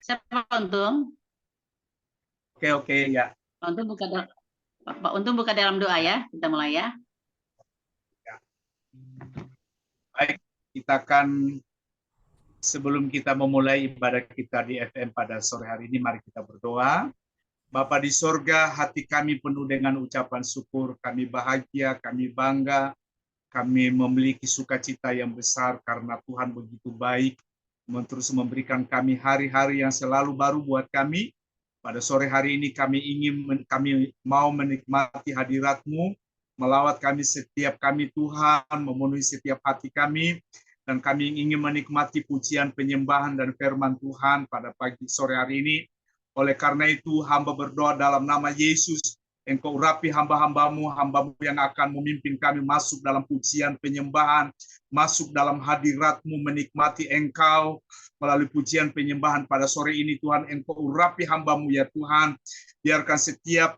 Siapa Untung? Oke, ya. Pak Untung buka dalam doa ya. Kita mulai ya. Baik, kita akan sebelum kita memulai ibadah kita di FM pada sore hari ini, mari kita berdoa. Bapa di sorga, hati kami penuh dengan ucapan syukur, kami bahagia, kami bangga, kami memiliki sukacita yang besar karena Tuhan begitu baik, terus memberikan kami hari-hari yang selalu baru buat kami. Pada sore hari ini kami mau menikmati hadirat-Mu, melawat kami setiap kami Tuhan, memenuhi setiap hati kami, dan kami ingin menikmati pujian, penyembahan, dan firman Tuhan pada pagi sore hari ini. Oleh karena itu, hamba berdoa dalam nama Yesus, Engkau urapi hamba-hambamu yang akan memimpin kami masuk dalam pujian, penyembahan, masuk dalam hadirat-Mu, menikmati Engkau melalui pujian, penyembahan pada sore ini. Tuhan, Engkau urapi hamba-Mu ya Tuhan, biarkan setiap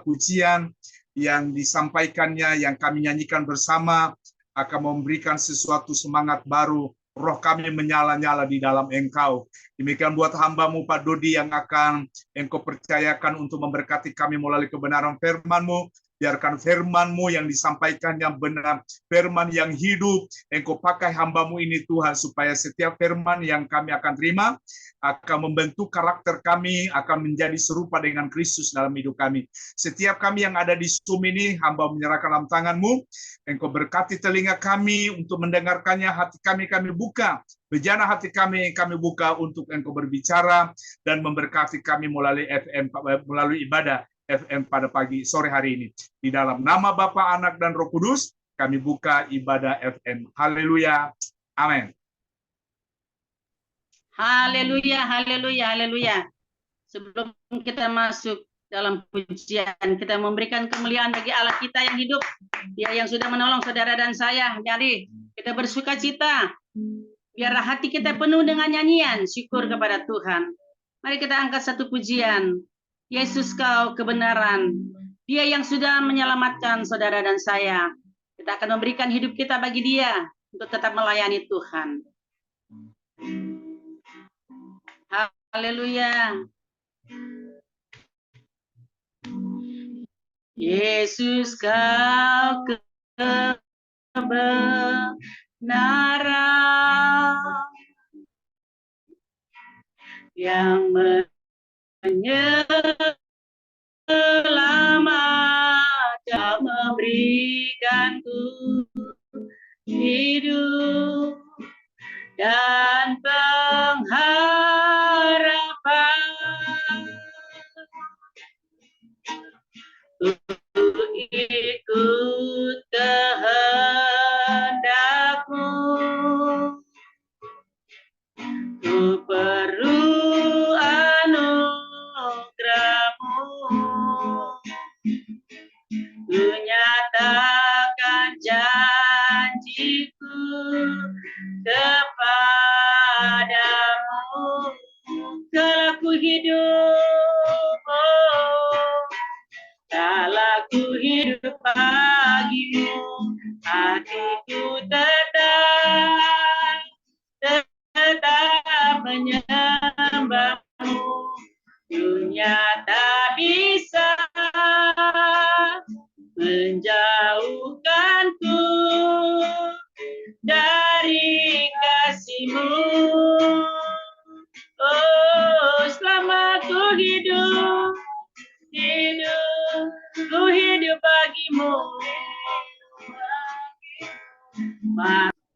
pujian yang disampaikannya, yang kami nyanyikan bersama, akan memberikan sesuatu semangat baru. Roh kami menyala-nyala di dalam Engkau. Demikian buat hamba-Mu Pak Dodi yang akan Engkau percayakan untuk memberkati kami melalui kebenaran firman-Mu. Biarkan firman-Mu yang disampaikannya benar, firman yang hidup. Engkau pakai hamba-Mu ini Tuhan, supaya setiap firman yang kami akan terima akan membentuk karakter kami, akan menjadi serupa dengan Kristus dalam hidup kami. Setiap kami yang ada di Zoom ini, hamba menyerahkan dalam tangan-Mu. Engkau berkati telinga kami untuk mendengarkannya, hati kami buka. Bejana hati kami buka untuk Engkau berbicara dan memberkati kami melalui FM, melalui ibadah FM pada pagi sore hari ini. Di dalam nama Bapa, Anak, dan Roh Kudus, kami buka ibadah FM. Haleluya. Amin. Haleluya, haleluya, haleluya. Sebelum kita masuk dalam pujian, kita memberikan kemuliaan bagi Allah kita yang hidup, Dia yang sudah menolong saudara dan saya. Jadi kita bersuka cita, biarlah hati kita penuh dengan nyanyian syukur kepada Tuhan. Mari kita angkat satu pujian. Yesus kau kebenaran, Dia yang sudah menyelamatkan saudara dan saya. Kita akan memberikan hidup kita bagi Dia untuk tetap melayani Tuhan. Haleluya. Yesus kau kebenaran yang menyelamatkan, memberikanku hidup dan pengharapan. Untuk ikut kehendak-Mu, ku perlu anugerah-Mu, ku nyatakan janjiku kepadamu, kalau ku hidup, kalau ku hidup bagimu, hatiku tetap menyembah-Mu. Dunia tak bisa menjauhkanku dari kasih-Mu. Oh, selama ku hidup, ku hidup bagimu,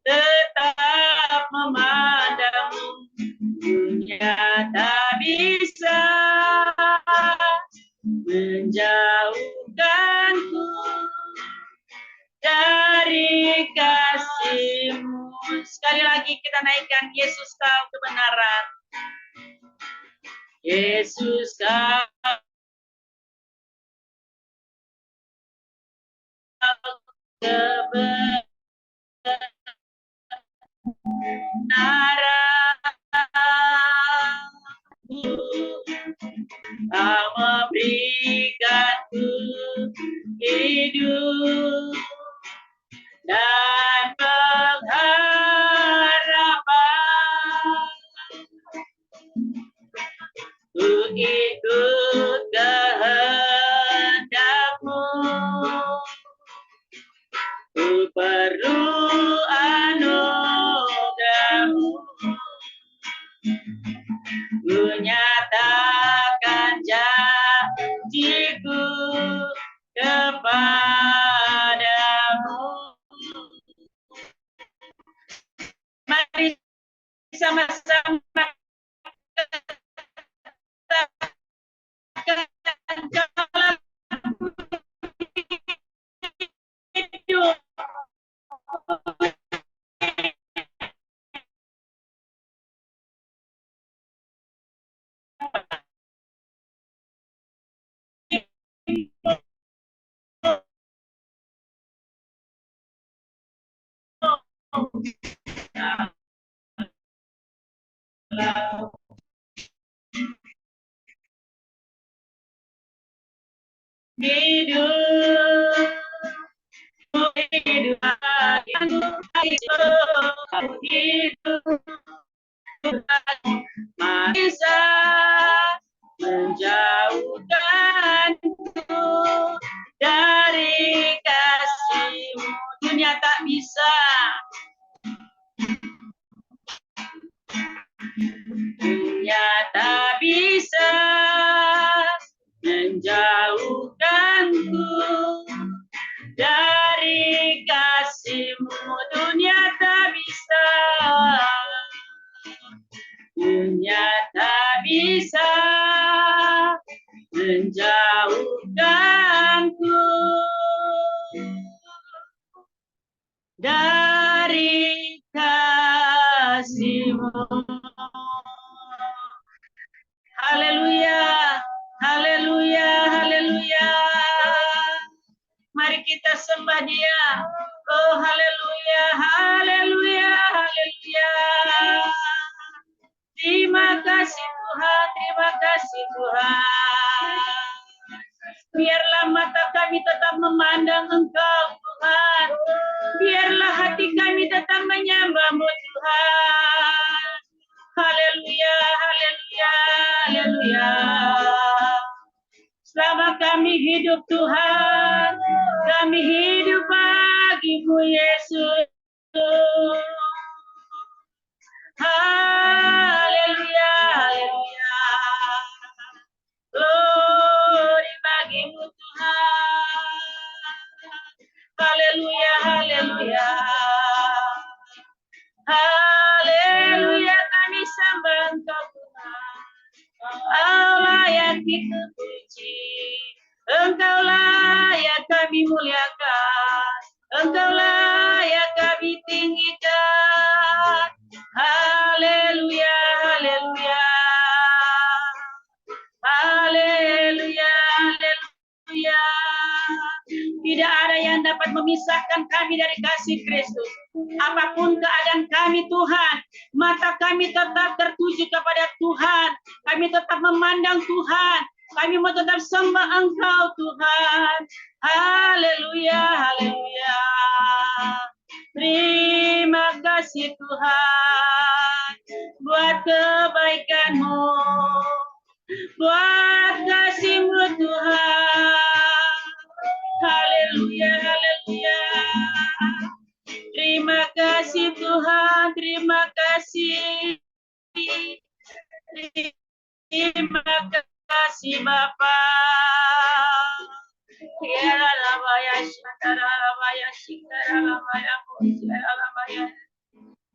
tetap memandang-Mu. Dunia tak bisa menjauhkanku dari kasih-Mu. Sekali lagi kita naikkan, Yesus kau kebenaran. Yesus kau kebenaran, Kau memberikanku hidup dan pengharapan. ku ikut kehendak-Mu. Ku perlu anugerah-Mu. Ku nyatakan janjiku kepadamu. Mari sama-sama katakan dalam hidup. Hidup, hidup, bisa menjauhkanku dari kasih-Mu. Dunia tak bisa, dunia tak bisa menjauhkanku dari kasih-Mu. Dunia tak bisa, dunia tak bisa menjauhkanku dari kasih-Mu. Haleluya, haleluya, haleluya. Mari kita sembah Dia. Oh haleluya, haleluya, haleluya. Terima kasih Tuhan, terima kasih Tuhan. Biarlah mata kami tetap memandang Engkau Tuhan. Biarlah hati kami tetap menyembah-Mu Tuhan. Haleluya, haleluya, haleluya. Selama kami hidup Tuhan, kami hidup bagi-Mu Yesus. Haleluya, haleluya. Glory bagi-Mu Tuhan. Haleluya, haleluya. Haleluya, kami sembah Engkau Tuhan. Allah yang kita puji, Engkaulah yang kami muliakan, Engkaulah yang kami tinggikan. Haleluya, haleluya. Haleluya, haleluya. Tidak ada yang dapat memisahkan kami dari kasih Kristus. Apapun keadaan kami Tuhan, mata kami tetap tertuju kepada Tuhan. Kami tetap memandang Tuhan. Kami mau tetap sembah Engkau Tuhan. Haleluya, haleluya. Terima kasih Tuhan buat kebaikan-Mu, buat kasih-Mu Tuhan. Haleluya, haleluya. Terima kasih Tuhan, terima kasih. Terima kasih Bapa.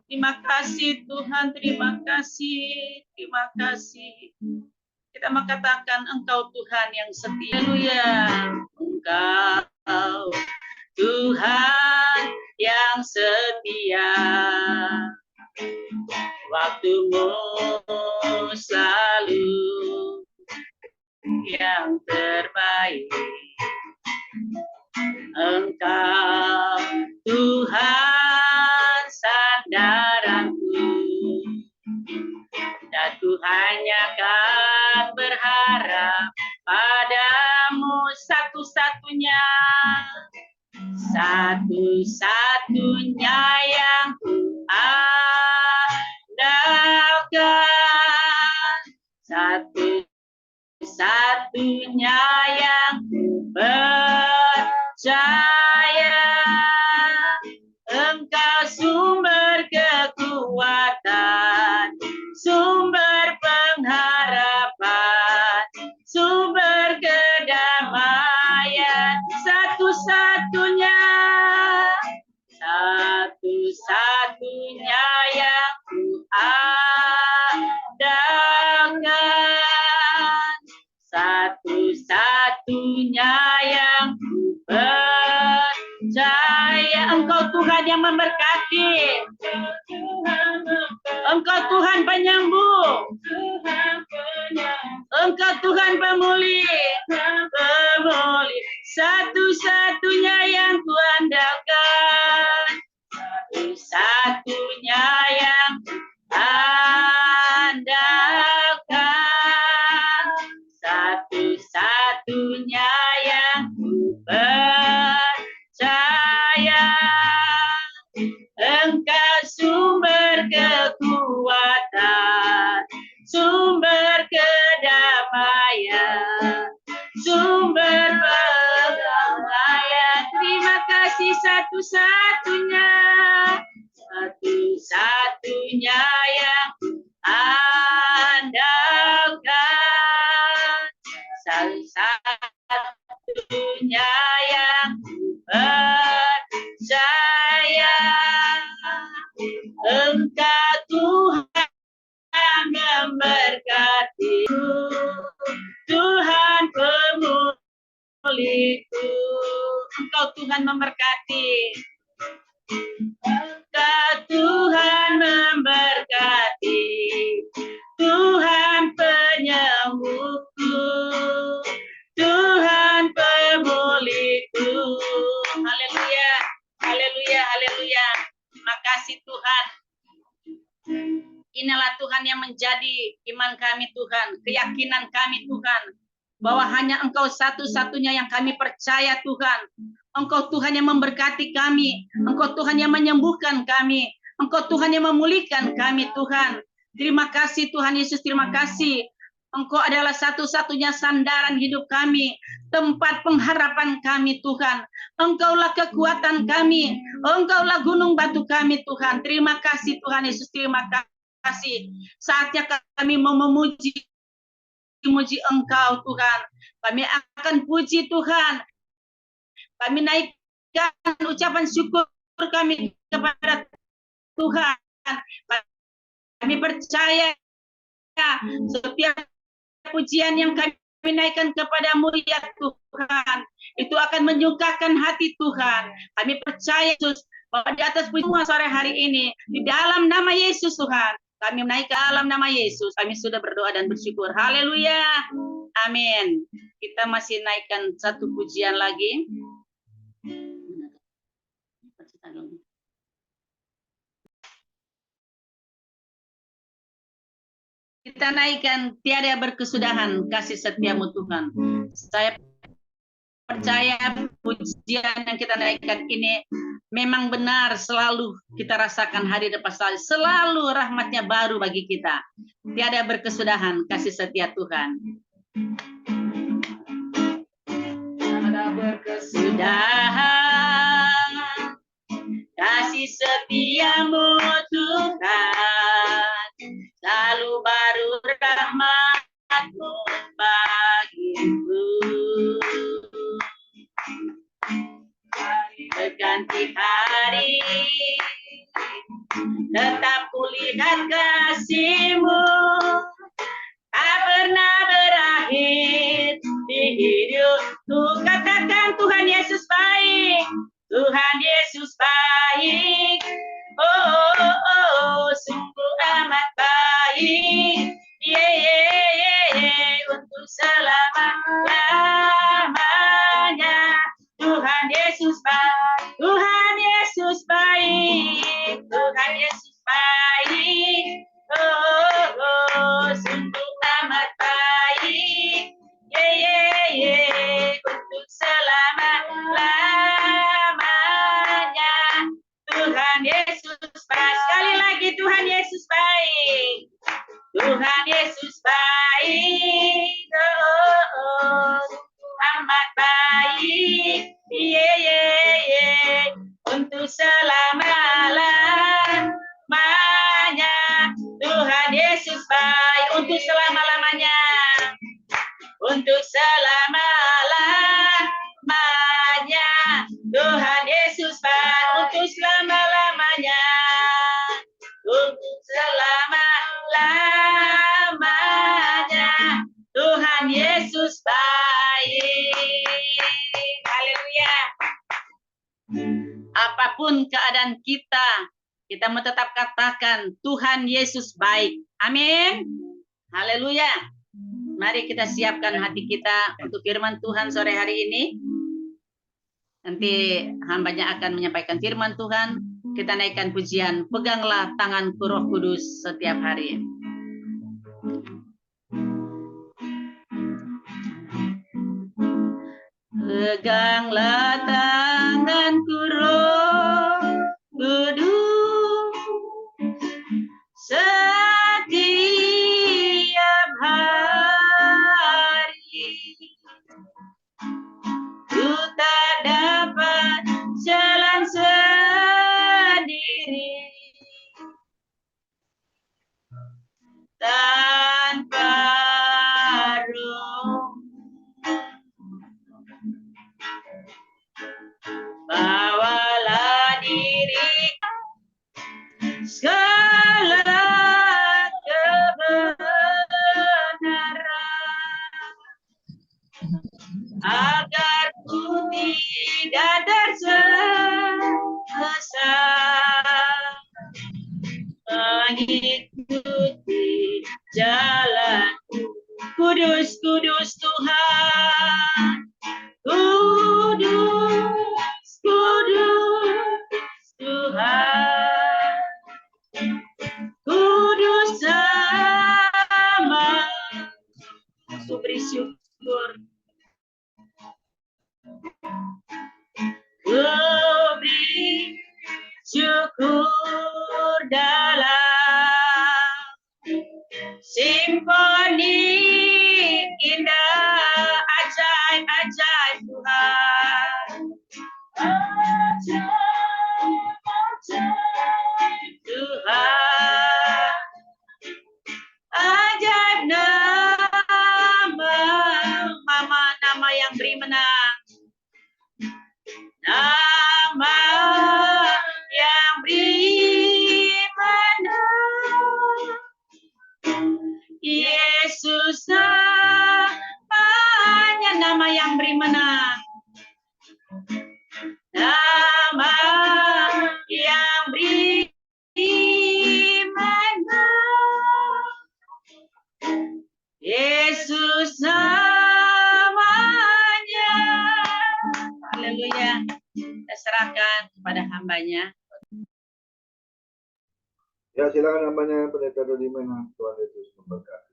Terima kasih Tuhan, terima kasih, terima kasih. Kita mengatakan Engkau Tuhan yang setia. Haleluya. Engkau Tuhan yang setia. Waktu-Mu selalu yang terbaik. Engkau Tuhan sandaranku, dan ku hanya akan berharap padamu satu-satunya, satu-satunya yang ku andalkan, satu satu-satunya yang percaya. Engkau sumber kekuatan, sumber pengharapan, sumber kedamaian, satu-satunya, satu-satunya yang kuandalkan, satu-satunya yang percaya. Engkau Tuhan yang memberkati, Engkau Tuhan penyembuh, Engkau Tuhan pemulih, satu-satunya yang kuandalkan, satu-satunya yang andalkan, satu-satunya yang percaya. Engkau sumber kekuatan, sumber kedamaian, sumber perdamaian. Terima kasih satu-satunya, satu-satunya yang andalkan, satu-satunya yang percaya. Engkau Tuhan memberkati, Tuhan pemulihku. Engkau Tuhan memberkati, Engkau Tuhan memberkati, Tuhan penyembuhku, Tuhan pemulihku. Haleluya, haleluya, haleluya. Terima kasih Tuhan. Inilah Tuhan yang menjadi iman kami Tuhan, keyakinan kami Tuhan, bahwa hanya Engkau satu-satunya yang kami percaya Tuhan. Engkau Tuhan yang memberkati kami, Engkau Tuhan yang menyembuhkan kami, Engkau Tuhan yang memulihkan kami Tuhan. Terima kasih Tuhan Yesus, terima kasih. Engkau adalah satu-satunya sandaran hidup kami, tempat pengharapan kami Tuhan. Engkaulah kekuatan kami, Engkaulah gunung batu kami Tuhan. Terima kasih Tuhan Yesus, terima kasih. Saatnya kami mau memuji Engkau Tuhan. Kami akan puji Tuhan. Kami naikkan ucapan syukur kami kepada Tuhan. Kami percaya setiap pujian yang kami naikkan kepadamu ya Tuhan, itu akan menyukakan hati Tuhan. Kami percaya Yesus, bahwa di atas semua sore hari ini, di dalam nama Yesus Tuhan, kami menaikkan dalam nama Yesus, kami sudah berdoa dan bersyukur. Haleluya, amin. Kita masih naikkan satu pujian lagi. Kita naikkan tiada berkesudahan kasih setiamu Tuhan. Saya percaya pujian yang kita naikkan ini memang benar, selalu kita rasakan hari depan selalu rahmatnya baru bagi kita. Tiada berkesudahan kasih setia Tuhan. Tiada berkesudahan kasih setiamu Tuhan, selalu baru rahmat-Mu bagiku. Hari berganti hari, tetap kulihat kasih-Mu, tak pernah berakhir di hidupku. Katakan Tuhan Yesus baik, Tuhan Yesus baik, oh, oh, oh, sungguh amat baik, untuk selama-lamanya. Tuhan Yesus baik, Tuhan Yesus baik, Tuhan Yesus baik, oh, oh, sungguh amat baik, untuk selama-lamanya. Tuhan Yesus baik. Sekali lagi, Tuhan Yesus baik, Tuhan Yesus baik, oh, untuk selama-lamanya. Untuk selama-lamanya. Tuhan Yesus baik untuk selama-lamanya. Untuk selama-lamanya. Tuhan Yesus baik. Haleluya. Apapun keadaan kita mau tetap katakan Tuhan Yesus baik. Amin. Haleluya. Mari kita siapkan hati kita untuk firman Tuhan sore hari ini. Nanti hambanya akan menyampaikan firman Tuhan. Kita naikkan pujian. Peganglah tanganku Roh Kudus setiap hari. Peganglah tanganku Roh Kudus setiap hari. Ku tak dapat jalan sendiri tanpa Roh. Bawalah diriku segala kebenaran agar ku tidak tersesat mengikuti jalanku. Kudus, kudus Tuhan. Kudus, kudus Tuhan. Kudus sama. Aku beri syukur. Ku beri syukur dalam simfoni indah ajaib-ajaib Tuhan. Ajaib-ajaib Tuhan. Ajaib nama yang beri menang. Nama yang beri menang. Yesus namanya, nama yang beri menang. Nama yang beri menang. Yesus namanya. Haleluya. Kita serahkan kepada hambanya. Ya, silakan hambanya Pendeta Dodiman. Tuhan Yesus memberkati.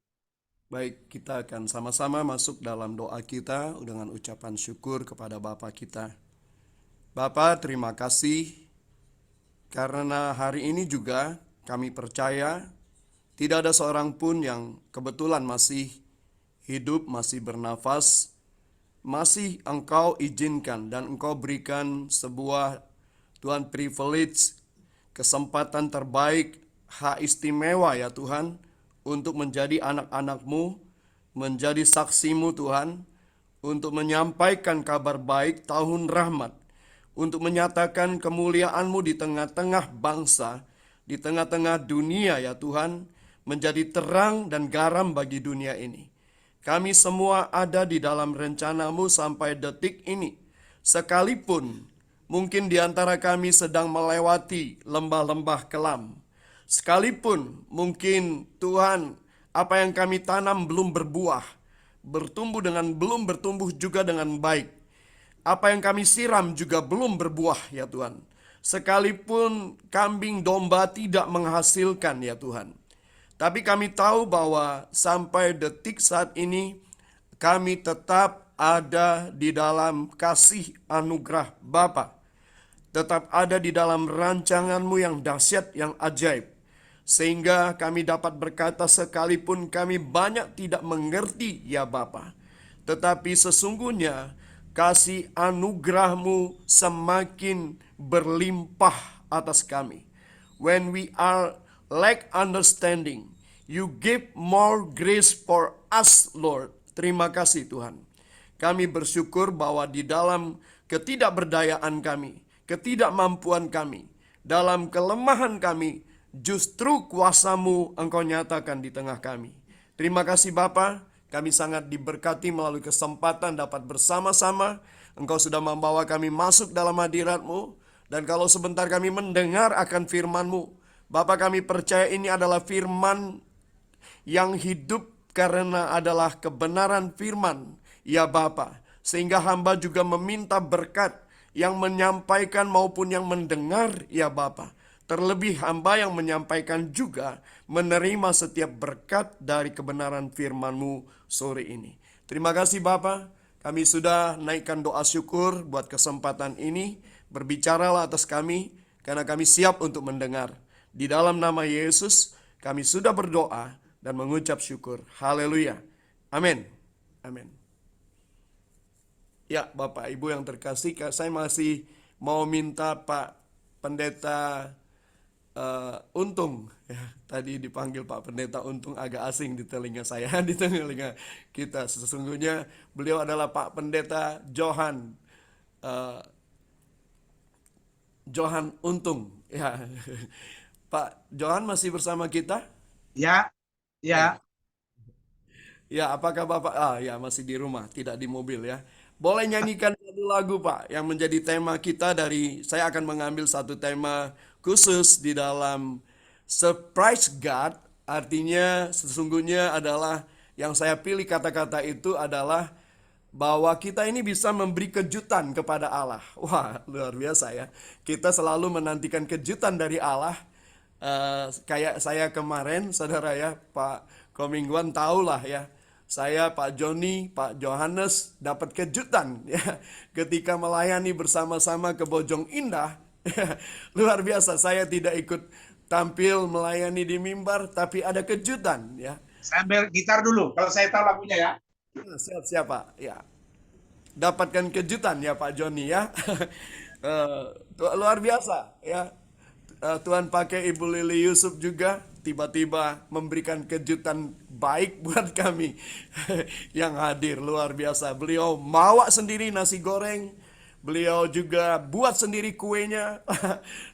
Baik, kita akan sama-sama masuk dalam doa kita dengan ucapan syukur kepada Bapa kita. Bapa, terima kasih karena hari ini juga kami percaya tidak ada seorang pun yang kebetulan masih hidup, masih bernafas, masih Engkau izinkan dan Engkau berikan sebuah Tuhan privilege, kesempatan terbaik, hak istimewa ya Tuhan, untuk menjadi anak-anak-Mu, menjadi saksi-Mu Tuhan, untuk menyampaikan kabar baik tahun rahmat, untuk menyatakan kemuliaan-Mu di tengah-tengah bangsa, di tengah-tengah dunia ya Tuhan, menjadi terang dan garam bagi dunia ini. Kami semua ada di dalam rencana-Mu sampai detik ini. Sekalipun mungkin di antara kami sedang melewati lembah-lembah kelam. Sekalipun mungkin Tuhan, apa yang kami tanam belum berbuah, belum bertumbuh juga dengan baik. Apa yang kami siram juga belum berbuah ya Tuhan. Sekalipun kambing domba tidak menghasilkan ya Tuhan. Tapi kami tahu bahwa sampai detik saat ini kami tetap ada di dalam kasih anugerah Bapa. Tetap ada di dalam rancangan-Mu yang dahsyat, yang ajaib. Sehingga kami dapat berkata sekalipun kami banyak tidak mengerti ya Bapa. Tetapi sesungguhnya kasih anugerah-Mu semakin berlimpah atas kami. When we are lack understanding, You give more grace for us, Lord. Terima kasih Tuhan. Kami bersyukur bahwa di dalam ketidakberdayaan kami, ketidakmampuan kami, dalam kelemahan kami, justru kuasa-Mu Engkau nyatakan di tengah kami. Terima kasih Bapa, kami sangat diberkati melalui kesempatan dapat bersama-sama. Engkau sudah membawa kami masuk dalam hadirat-Mu. Dan kalau sebentar kami mendengar akan firman-Mu, Bapa, kami percaya ini adalah firman yang hidup karena adalah kebenaran firman, ya Bapa. Sehingga hamba juga meminta berkat yang menyampaikan maupun yang mendengar, ya Bapa. Terlebih hamba yang menyampaikan juga menerima setiap berkat dari kebenaran firman-Mu sore ini. Terima kasih Bapa, kami sudah naikkan doa syukur buat kesempatan ini. Berbicaralah atas kami, karena kami siap untuk mendengar. Di dalam nama Yesus, kami sudah berdoa dan mengucap syukur. Haleluya. Amin. Amin. Ya, Bapak Ibu yang terkasih, saya masih mau minta Pak Pendeta Untung. Ya, tadi dipanggil Pak Pendeta Untung agak asing di telinga saya, di telinga kita. Sesungguhnya beliau adalah Pak Pendeta Johan Untung. Ya. Pak Johan masih bersama kita? Ya, ya. Ya, apakah Bapak? Ya, masih di rumah, tidak di mobil ya. Boleh nyanyikan satu lagu Pak yang menjadi tema kita saya akan mengambil satu tema khusus di dalam Surprise God. Artinya sesungguhnya adalah yang saya pilih kata-kata itu adalah bahwa kita ini bisa memberi kejutan kepada Allah. Wah, luar biasa ya. Kita selalu menantikan kejutan dari Allah. Kayak saya kemarin, saudara ya, Pak Komingguan tahulah ya. Saya, Pak Joni, Pak Johannes dapat kejutan ya ketika melayani bersama-sama ke Bojong Indah. Luar biasa, saya tidak ikut tampil melayani di mimbar, tapi ada kejutan ya. Saya ambil gitar dulu, kalau saya tahu lagunya ya. Siap-siap Pak, ya. Dapatkan kejutan ya Pak Joni ya. Luar biasa ya. Tuhan pakai Ibu Lili Yusuf juga tiba-tiba memberikan kejutan baik buat kami yang hadir. Luar biasa. Beliau mawa sendiri nasi goreng. Beliau juga buat sendiri kuenya.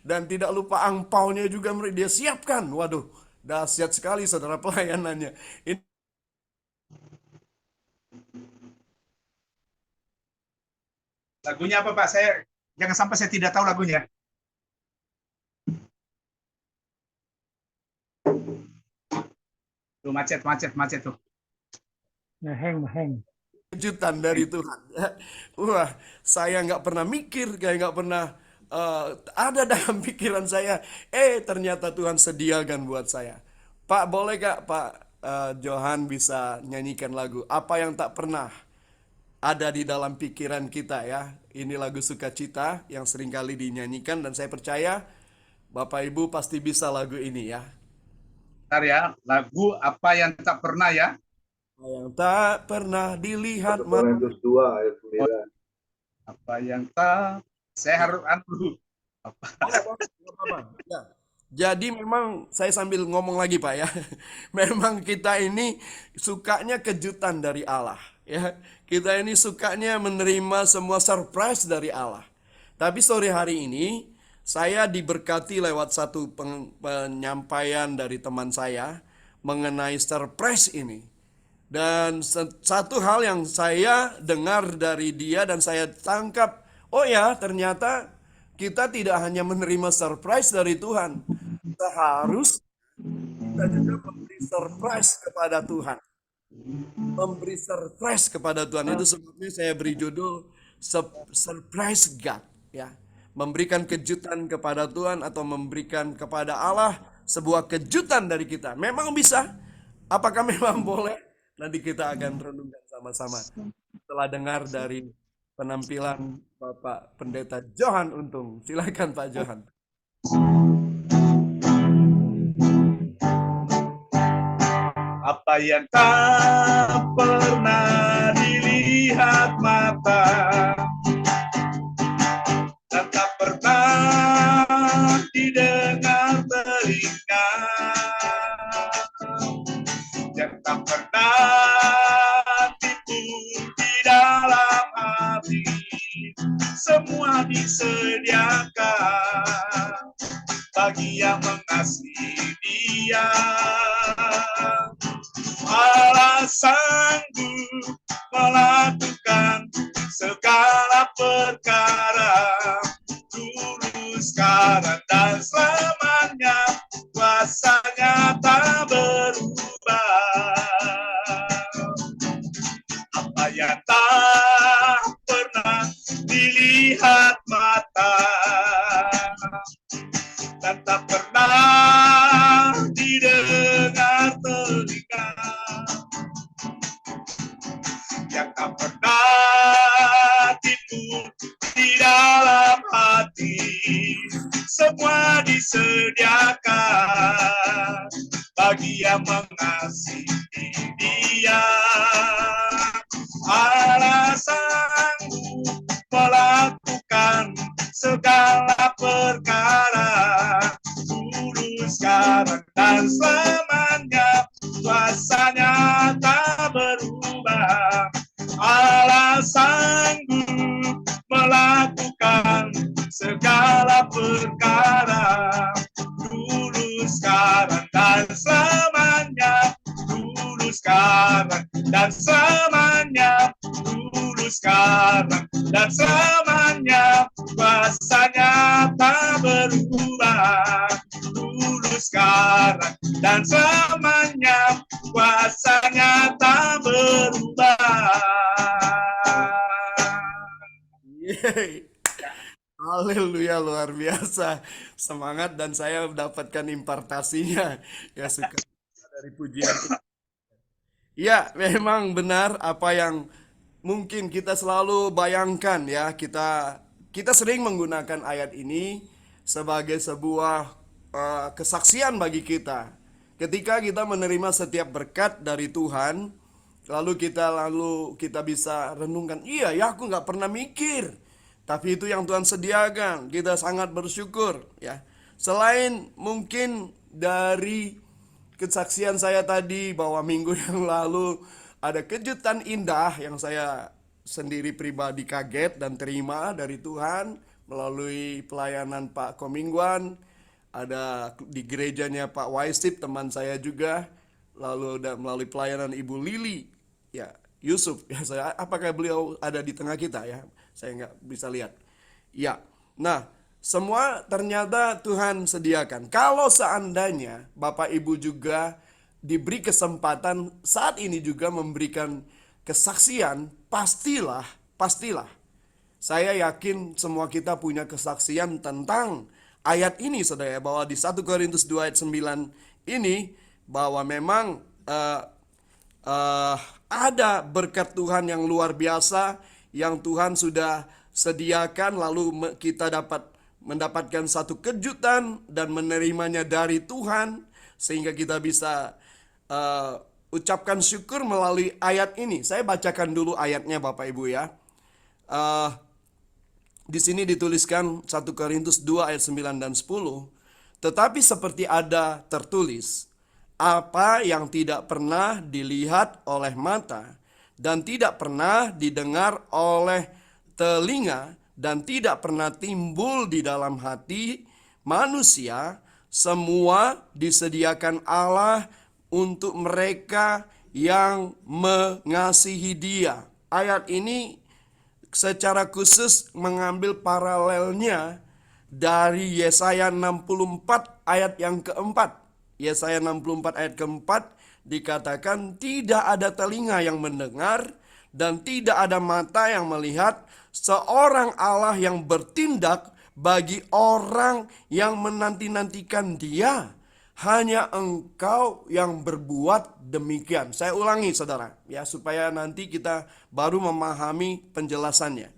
Dan tidak lupa angpaunya juga dia siapkan. Waduh, dahsyat sekali saudara pelayanannya. Lagunya apa Pak? Jangan sampai saya tidak tahu lagunya. Tuh macet tuh. Maheng. Kejutan dari Tuhan. Wah, saya nggak pernah mikir, kayak nggak pernah ada dalam pikiran saya. Ternyata Tuhan sediakan buat saya. Pak, boleh gak Pak Johan bisa nyanyikan lagu Apa Yang Tak Pernah ada di dalam pikiran kita ya. Ini lagu sukacita yang seringkali dinyanyikan dan saya percaya Bapak Ibu pasti bisa lagu ini ya. Bentar ya, lagu Apa Yang Tak Pernah ya. Apa yang tak pernah dilihat Korintus 2 ayat 9. Apa yang tak, saya harus apa? Ya. Jadi memang saya sambil ngomong lagi Pak ya. Memang kita ini sukanya kejutan dari Allah ya. Kita ini sukanya menerima semua surprise dari Allah. Tapi sore hari ini saya diberkati lewat satu penyampaian dari teman saya mengenai surprise ini. Dan satu hal yang saya dengar dari dia dan saya tangkap, oh ya ternyata kita tidak hanya menerima surprise dari Tuhan. Kita juga memberi surprise kepada Tuhan. Memberi surprise kepada Tuhan. Itu sebabnya saya beri judul Surprise God ya. Memberikan kejutan kepada Tuhan atau memberikan kepada Allah sebuah kejutan dari kita. Memang bisa? Apakah memang boleh? Nanti kita akan renungkan sama-sama setelah dengar dari penampilan Bapak Pendeta Johan Untung. Silakan Pak Johan. Apa yang tak pernah dilihat mata dan tak pernah didengar telinga bagi yang mengasihi Dia. Allah sanggup melakukan segala perkara, dulu, sekarang, dan selamanya. Kuasa-Nya tak berubah. Apa yang tak pernah dilihat mata dan tak pernah didengar telinga, yang tak pernah timbul di dalam hati, semua disediakan bagi yang mengasihi Dia. Allah sanggup melakukan segala perkara, dulu, sekarang, dan selamanya. Kuasa-Nya tak berubah. Allah sanggup melakukan segala perkara, dulu, sekarang, dan selamanya. Dulu, sekarang, dan selamanya. Dulu, sekarang, dan selamanya. Kuasa-Nya tak berubah. Dulu, sekarang, dan selamanya. Kuasa-Nya tak berubah. Yeay. Haleluya, luar biasa. Semangat, dan saya mendapatkan impartasinya. Ya, suka dari pujian. Ya, memang benar apa yang mungkin kita selalu bayangkan ya. Kita sering menggunakan ayat ini sebagai sebuah kesaksian bagi kita. Ketika kita menerima setiap berkat dari Tuhan, lalu kita bisa renungkan, iya ya, aku nggak pernah mikir, tapi itu yang Tuhan sediakan. Kita sangat bersyukur ya. Selain mungkin dari kesaksian saya tadi bahwa minggu yang lalu ada kejutan indah yang saya sendiri pribadi kaget dan terima dari Tuhan melalui pelayanan Pak Komingguan, ada di gerejanya Pak Waisip teman saya juga, lalu melalui pelayanan Ibu Lili ya Yusuf ya. Apakah beliau ada di tengah kita ya? Saya nggak bisa lihat. Ya, nah semua ternyata Tuhan sediakan. Kalau seandainya Bapak Ibu juga diberi kesempatan saat ini juga memberikan kesaksian, pastilah. Saya yakin semua kita punya kesaksian tentang ayat ini, saudara, bahwa di 1 Korintus 2 ayat 9 ini, bahwa memang ada berkat Tuhan yang luar biasa yang Tuhan sudah sediakan, lalu kita dapat mendapatkan satu kejutan dan menerimanya dari Tuhan, sehingga kita bisa ucapkan syukur melalui ayat ini. Saya bacakan dulu ayatnya Bapak Ibu ya. Di sini dituliskan 1 Korintus 2 ayat 9 dan 10. Tetapi seperti ada tertulis, apa yang tidak pernah dilihat oleh mata dan tidak pernah didengar oleh telinga dan tidak pernah timbul di dalam hati manusia, semua disediakan Allah untuk mereka yang mengasihi Dia. Ayat ini secara khusus mengambil paralelnya dari Yesaya 64 ayat yang keempat. Yesaya 64 ayat keempat dikatakan, tidak ada telinga yang mendengar dan tidak ada mata yang melihat seorang Allah yang bertindak bagi orang yang menanti-nantikan Dia. Hanya Engkau yang berbuat demikian. Saya ulangi saudara ya, supaya nanti kita baru memahami penjelasannya.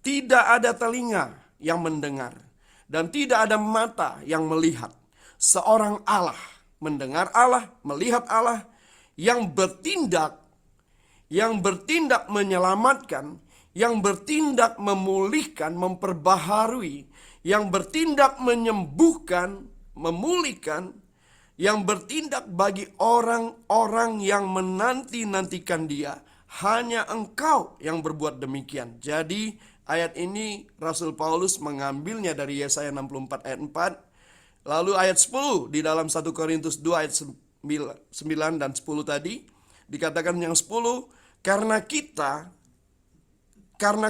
Tidak ada telinga yang mendengar dan tidak ada mata yang melihat seorang Allah, mendengar Allah, melihat Allah, yang bertindak menyelamatkan, yang bertindak memulihkan, memperbaharui, yang bertindak menyembuhkan, memulihkan, yang bertindak bagi orang-orang yang menanti-nantikan Dia. Hanya Engkau yang berbuat demikian. Jadi ayat ini Rasul Paulus mengambilnya dari Yesaya 64 ayat 4. Lalu ayat 10 di dalam 1 Korintus 2 ayat 9 dan 10 tadi dikatakan yang 10, karena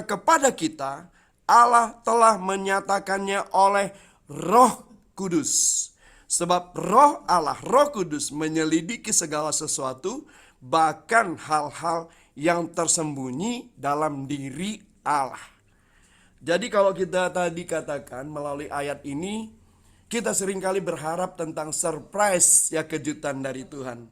kepada kita Allah telah menyatakannya oleh Roh Kudus. Sebab Roh Allah, Roh Kudus menyelidiki segala sesuatu, bahkan hal-hal yang tersembunyi dalam diri Allah. Jadi kalau kita tadi katakan melalui ayat ini, kita seringkali berharap tentang surprise, ya, kejutan dari Tuhan.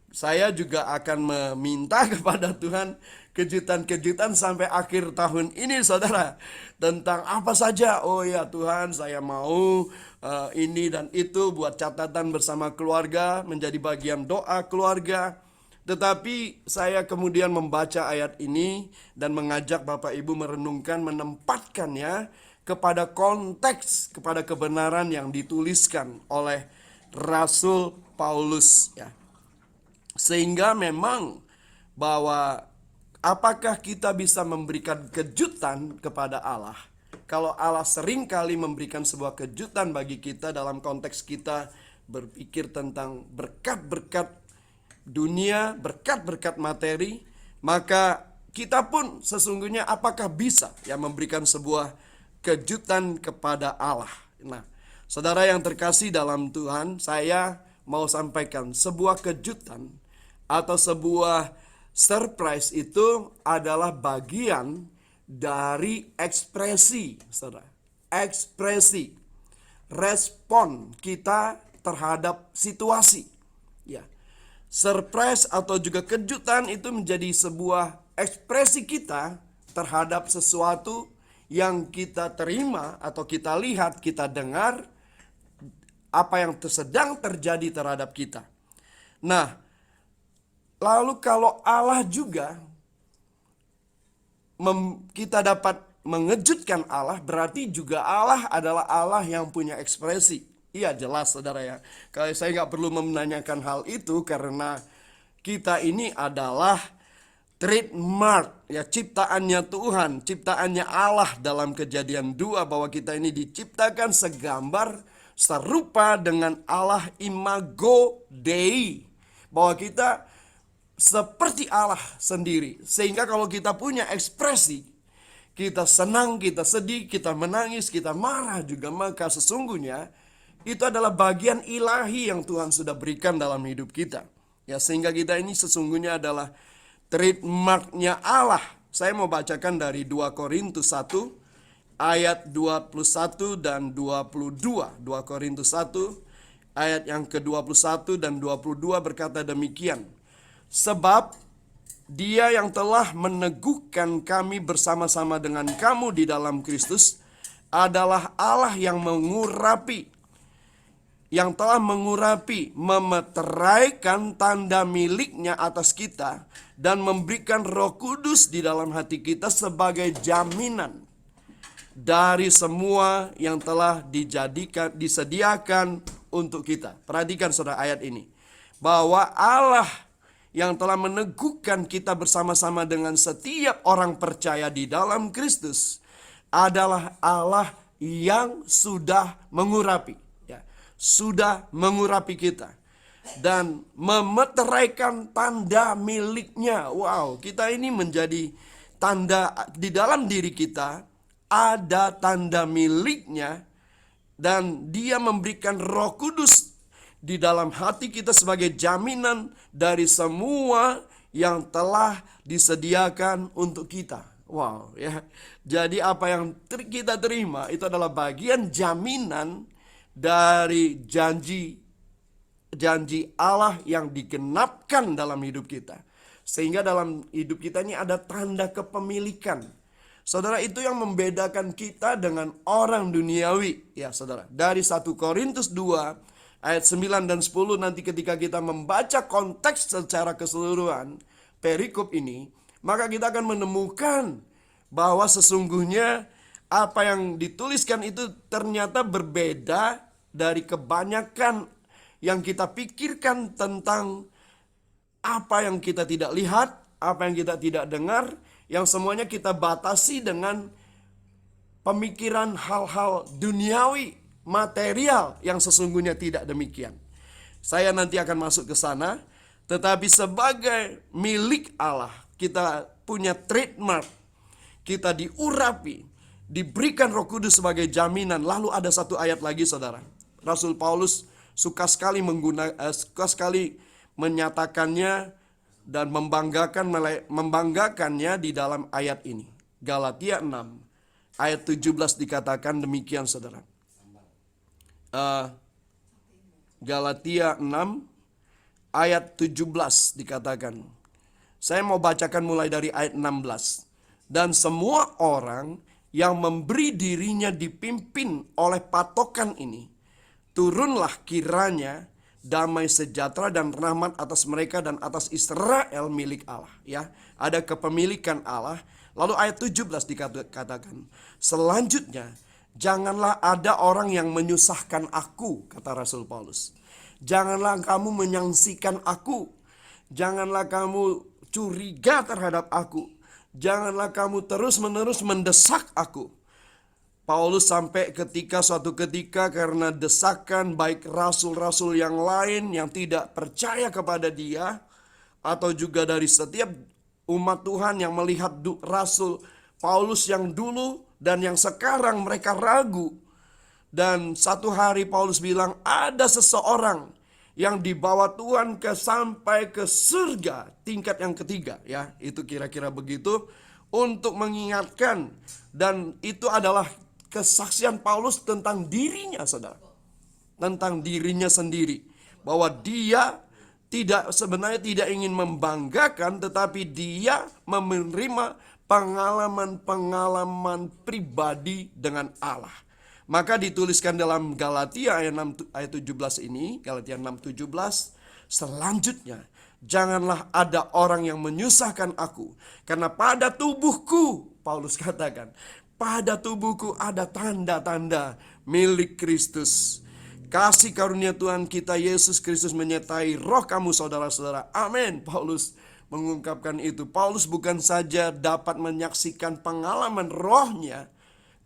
Saya juga akan meminta kepada Tuhan kejutan-kejutan sampai akhir tahun ini, saudara. Tentang apa saja. Oh ya Tuhan, saya mau ini dan itu, buat catatan bersama keluarga, menjadi bagian doa keluarga. Tetapi saya kemudian membaca ayat ini dan mengajak Bapak Ibu merenungkan, menempatkannya kepada konteks, kepada kebenaran yang dituliskan oleh Rasul Paulus, ya. Sehingga memang bahwa apakah kita bisa memberikan kejutan kepada Allah? Kalau Allah seringkali memberikan sebuah kejutan bagi kita dalam konteks kita berpikir tentang berkat-berkat dunia, berkat-berkat materi, maka kita pun sesungguhnya apakah bisa, ya, memberikan sebuah kejutan kepada Allah. Nah, saudara yang terkasih dalam Tuhan, saya mau sampaikan sebuah kejutan atau sebuah surprise itu adalah bagian dari ekspresi, saudara. Ekspresi, respon kita terhadap situasi, ya. Surprise atau juga kejutan itu menjadi sebuah ekspresi kita terhadap sesuatu yang kita terima atau kita lihat, kita dengar, apa yang sedang terjadi terhadap kita. Nah, lalu kalau Allah juga kita dapat mengejutkan Allah, berarti juga Allah adalah Allah yang punya ekspresi. Iya, jelas saudara, ya. Kalau saya nggak perlu menanyakan hal itu karena kita ini adalah trademark, ya, ciptaannya Tuhan, ciptaannya Allah dalam Kejadian 2, bahwa kita ini diciptakan segambar serupa dengan Allah, imago Dei, bahwa kita seperti Allah sendiri. Sehingga kalau kita punya ekspresi, kita senang, kita sedih, kita menangis, kita marah juga, maka sesungguhnya itu adalah bagian ilahi yang Tuhan sudah berikan dalam hidup kita. Ya, sehingga kita ini sesungguhnya adalah trademarknya Allah. Saya mau bacakan dari 2 Korintus 1 ayat 21 dan 22. 2 Korintus 1 ayat yang ke-21 dan 22 berkata demikian. Sebab Dia yang telah meneguhkan kami bersama-sama dengan kamu di dalam Kristus adalah Allah yang telah mengurapi, memeteraikan tanda miliknya atas kita dan memberikan Roh Kudus di dalam hati kita sebagai jaminan dari semua yang telah disediakan untuk kita. Perhatikan saudara ayat ini, bahwa Allah yang telah meneguhkan kita bersama-sama dengan setiap orang percaya di dalam Kristus adalah Allah yang sudah mengurapi, sudah mengurapi kita dan memeteraikan tanda miliknya. Wow, kita ini menjadi tanda di dalam diri kita, ada tanda miliknya, dan Dia memberikan Roh Kudus di dalam hati kita sebagai jaminan dari semua yang telah disediakan untuk kita. Wow, ya. Jadi apa yang kita terima itu adalah bagian jaminan dari janji Allah yang digenapkan dalam hidup kita. Sehingga dalam hidup kita ini ada tanda kepemilikan. Saudara, itu yang membedakan kita dengan orang duniawi. Ya saudara, dari 1 Korintus 2 ayat 9 dan 10 nanti ketika kita membaca konteks secara keseluruhan perikop ini, maka kita akan menemukan bahwa sesungguhnya apa yang dituliskan itu ternyata berbeda dari kebanyakan yang kita pikirkan tentang apa yang kita tidak lihat, apa yang kita tidak dengar, yang semuanya kita batasi dengan pemikiran hal-hal duniawi. material yang sesungguhnya tidak demikian. Saya nanti akan masuk ke sana, tetapi sebagai milik Allah, kita punya trademark, kita diurapi, diberikan Roh Kudus sebagai jaminan. Lalu ada satu ayat lagi, saudara. Rasul Paulus suka sekali menyatakannya dan membanggakannya di dalam ayat ini. Galatia 6 ayat 17 dikatakan demikian, saudara. Galatia 6 ayat 17 dikatakan. Saya mau bacakan mulai dari ayat 16. Dan semua orang yang memberi dirinya dipimpin oleh patokan ini, turunlah kiranya damai sejahtera dan rahmat atas mereka dan atas Israel milik Allah. Ya, ada kepemilikan Allah. Lalu ayat 17 dikatakan, selanjutnya, janganlah ada orang yang menyusahkan aku, kata Rasul Paulus. Janganlah kamu menyaksikan aku. Janganlah kamu curiga terhadap aku. Janganlah kamu terus-menerus mendesak aku. Paulus sampai suatu ketika karena desakan baik rasul-rasul yang lain yang tidak percaya kepada dia, atau juga dari setiap umat Tuhan yang melihat Rasul Paulus yang dulu dan yang sekarang mereka ragu. Dan satu hari Paulus bilang ada seseorang yang dibawa Tuhan sampai ke surga tingkat yang ketiga, ya itu kira-kira begitu, untuk mengingatkan. Dan itu adalah kesaksian Paulus tentang dirinya, saudara, tentang dirinya sendiri, bahwa dia sebenarnya tidak ingin membanggakan, tetapi dia menerima pengalaman-pengalaman pribadi dengan Allah. Maka dituliskan dalam Galatia ayat 17 ini, Galatia 6:17, selanjutnya, janganlah ada orang yang menyusahkan aku, karena pada tubuhku, Paulus katakan, pada tubuhku ada tanda-tanda milik Kristus. Kasih karunia Tuhan kita Yesus Kristus menyertai roh kamu, saudara-saudara. Amin. Paulus mengungkapkan itu. Paulus bukan saja dapat menyaksikan pengalaman rohnya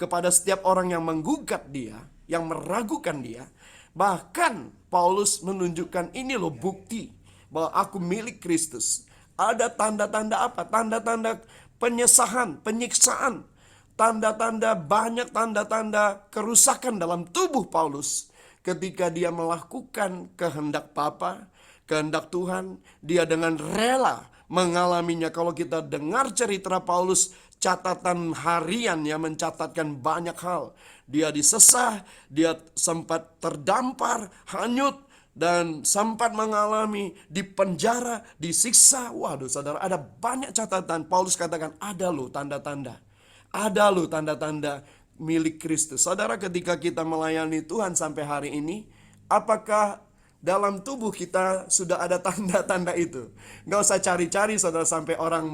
kepada setiap orang yang menggugat dia, yang meragukan dia. Bahkan Paulus menunjukkan, ini loh bukti bahwa aku milik Kristus. Ada tanda-tanda apa? Tanda-tanda penyesahan, penyiksaan. Tanda-tanda, banyak tanda-tanda kerusakan dalam tubuh Paulus. Ketika dia melakukan kehendak Bapa, kehendak Tuhan, dia dengan rela mengalaminya. Kalau kita dengar cerita Paulus, catatan hariannya mencatatkan banyak hal. Dia disesah, dia sempat terdampar, hanyut, dan sempat mengalami di penjara, disiksa. Waduh, saudara, ada banyak catatan. Paulus katakan, ada loh tanda-tanda. Ada loh tanda-tanda milik Kristus. Saudara, ketika kita melayani Tuhan sampai hari ini, apakah dalam tubuh kita sudah ada tanda-tanda itu? Gak usah cari-cari, saudara, sampai orang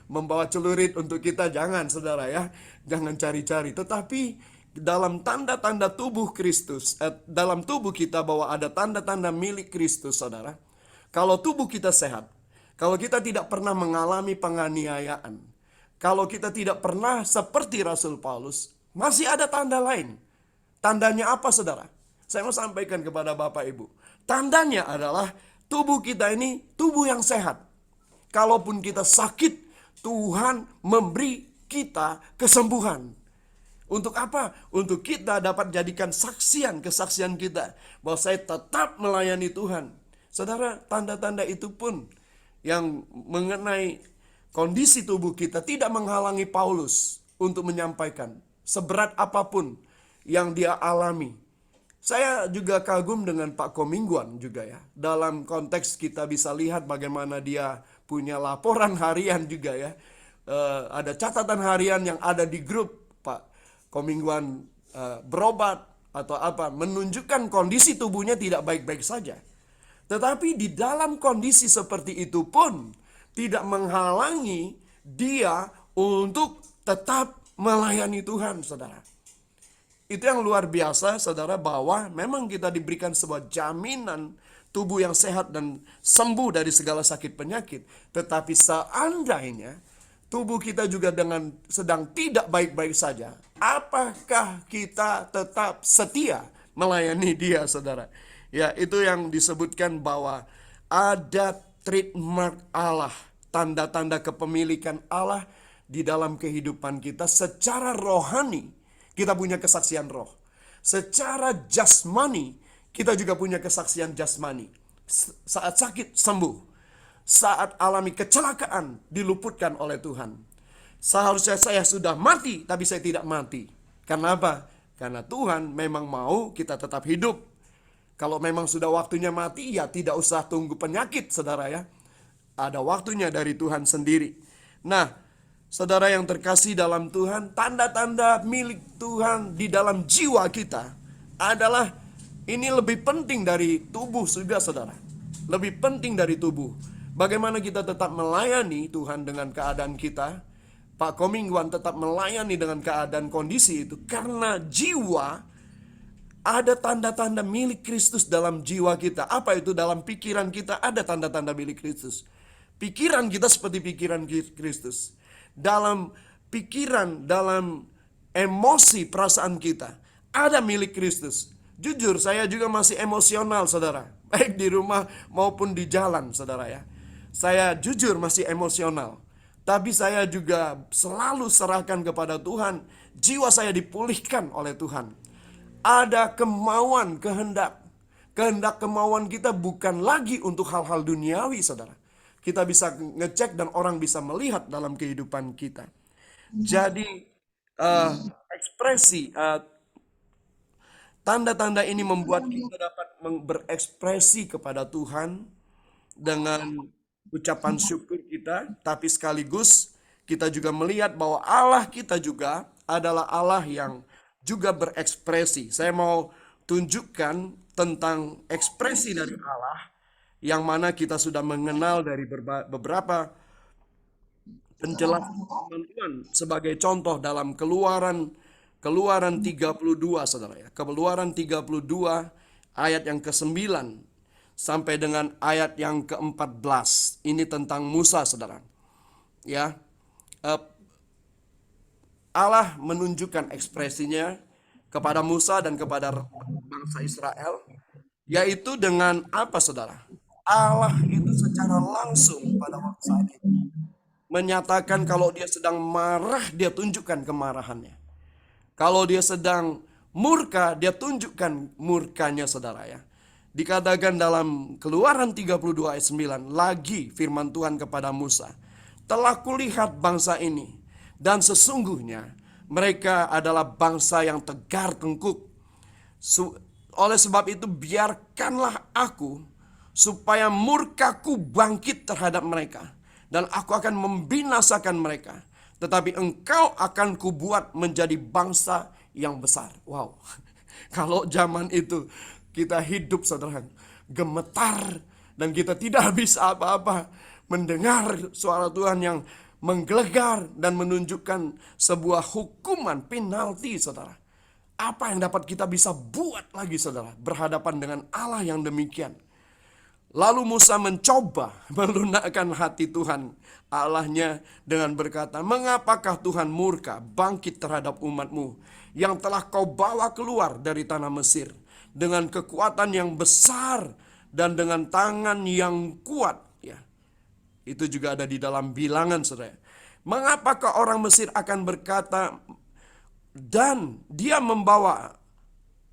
membawa celurit untuk kita. Jangan, saudara, ya. Jangan cari-cari. Tetapi dalam tanda-tanda tubuh Kristus, dalam tubuh kita bahwa ada tanda-tanda milik Kristus, saudara. Kalau tubuh kita sehat, kalau kita tidak pernah mengalami penganiayaan, kalau kita tidak pernah seperti Rasul Paulus, masih ada tanda lain. Tandanya apa, saudara? Saya mau sampaikan kepada Bapak Ibu. Tandanya adalah tubuh kita ini tubuh yang sehat. Kalaupun kita sakit, Tuhan memberi kita kesembuhan. Untuk apa? Untuk kita dapat jadikan kesaksian kita bahwa saya tetap melayani Tuhan. Saudara, tanda-tanda itu pun yang mengenai kondisi tubuh kita tidak menghalangi Paulus untuk menyampaikan seberat apapun yang dia alami. Saya juga kagum dengan Pak Komingguan juga, ya. Dalam konteks kita bisa lihat bagaimana dia punya laporan harian juga, ya. Ada catatan harian yang ada di grup Pak Komingguan berobat atau apa, menunjukkan kondisi tubuhnya tidak baik-baik saja. Tetapi di dalam kondisi seperti itu pun tidak menghalangi dia untuk tetap melayani Tuhan, saudara. Itu yang luar biasa, saudara, bahwa memang kita diberikan sebuah jaminan tubuh yang sehat dan sembuh dari segala sakit penyakit. Tetapi seandainya tubuh kita juga sedang tidak baik-baik saja, apakah kita tetap setia melayani Dia, saudara. Ya, itu yang disebutkan bahwa ada trademark Allah, tanda-tanda kepemilikan Allah di dalam kehidupan kita secara rohani. Kita punya kesaksian roh. Secara jasmani, kita juga punya kesaksian jasmani. Saat sakit, sembuh. Saat alami kecelakaan, diluputkan oleh Tuhan. Seharusnya saya sudah mati, tapi saya tidak mati. Karena apa? Karena Tuhan memang mau kita tetap hidup. Kalau memang sudah waktunya mati, ya tidak usah tunggu penyakit, saudara ya. Ada waktunya dari Tuhan sendiri. Nah, saudara yang terkasih dalam Tuhan, tanda-tanda milik Tuhan di dalam jiwa kita adalah ini lebih penting dari tubuh juga, saudara. Lebih penting dari tubuh. Bagaimana kita tetap melayani Tuhan dengan keadaan kita. Pak Komingwan tetap melayani dengan keadaan kondisi itu. Karena jiwa, ada tanda-tanda milik Kristus dalam jiwa kita. Apa itu? Dalam pikiran kita ada tanda-tanda milik Kristus. Pikiran kita seperti pikiran Kristus. Dalam pikiran, dalam emosi, perasaan kita ada milik Kristus. Jujur, saya juga masih emosional, saudara. Baik di rumah maupun di jalan, saudara ya. Saya jujur masih emosional. Tapi saya juga selalu serahkan kepada Tuhan. Jiwa saya dipulihkan oleh Tuhan. Ada kemauan, kehendak. Kehendak kemauan kita bukan lagi untuk hal-hal duniawi, saudara. Kita bisa ngecek dan orang bisa melihat dalam kehidupan kita. Jadi ekspresi, tanda-tanda ini membuat kita dapat berekspresi kepada Tuhan dengan ucapan syukur kita. Tapi sekaligus kita juga melihat bahwa Allah kita juga adalah Allah yang juga berekspresi. Saya mau tunjukkan tentang ekspresi dari Allah yang mana kita sudah mengenal dari beberapa penjelasan Tuhan sebagai contoh dalam Keluaran 32, saudara ya. Keluaran 32 ayat yang ke-9 sampai dengan ayat yang ke-14. Ini tentang Musa, saudara. Ya. Allah menunjukkan ekspresinya kepada Musa dan kepada bangsa Israel, yaitu dengan apa, saudara? Allah itu secara langsung pada waktu saat itu menyatakan kalau dia sedang marah, dia tunjukkan kemarahannya. Kalau dia sedang murka, dia tunjukkan murkanya, saudara ya. Dikatakan dalam Keluaran 32 ayat 9, lagi firman Tuhan kepada Musa, telah kulihat bangsa ini, dan sesungguhnya mereka adalah bangsa yang tegar tengkuk. Oleh sebab itu biarkanlah aku supaya murkaku bangkit terhadap mereka, dan aku akan membinasakan mereka. Tetapi engkau akan kubuat menjadi bangsa yang besar. Wow. Kalau zaman itu kita hidup, saudara, gemetar, dan kita tidak bisa apa-apa mendengar suara Tuhan yang menggelegar dan menunjukkan sebuah hukuman, penalti, saudara. Apa yang dapat kita bisa buat lagi, saudara, berhadapan dengan Allah yang demikian? Lalu Musa mencoba melunakkan hati Tuhan Allahnya dengan berkata, mengapakah Tuhan murka bangkit terhadap umatmu yang telah kau bawa keluar dari tanah Mesir dengan kekuatan yang besar dan dengan tangan yang kuat. Ya, itu juga ada di dalam Bilangan, saudara. Mengapakah orang Mesir akan berkata, dan dia membawa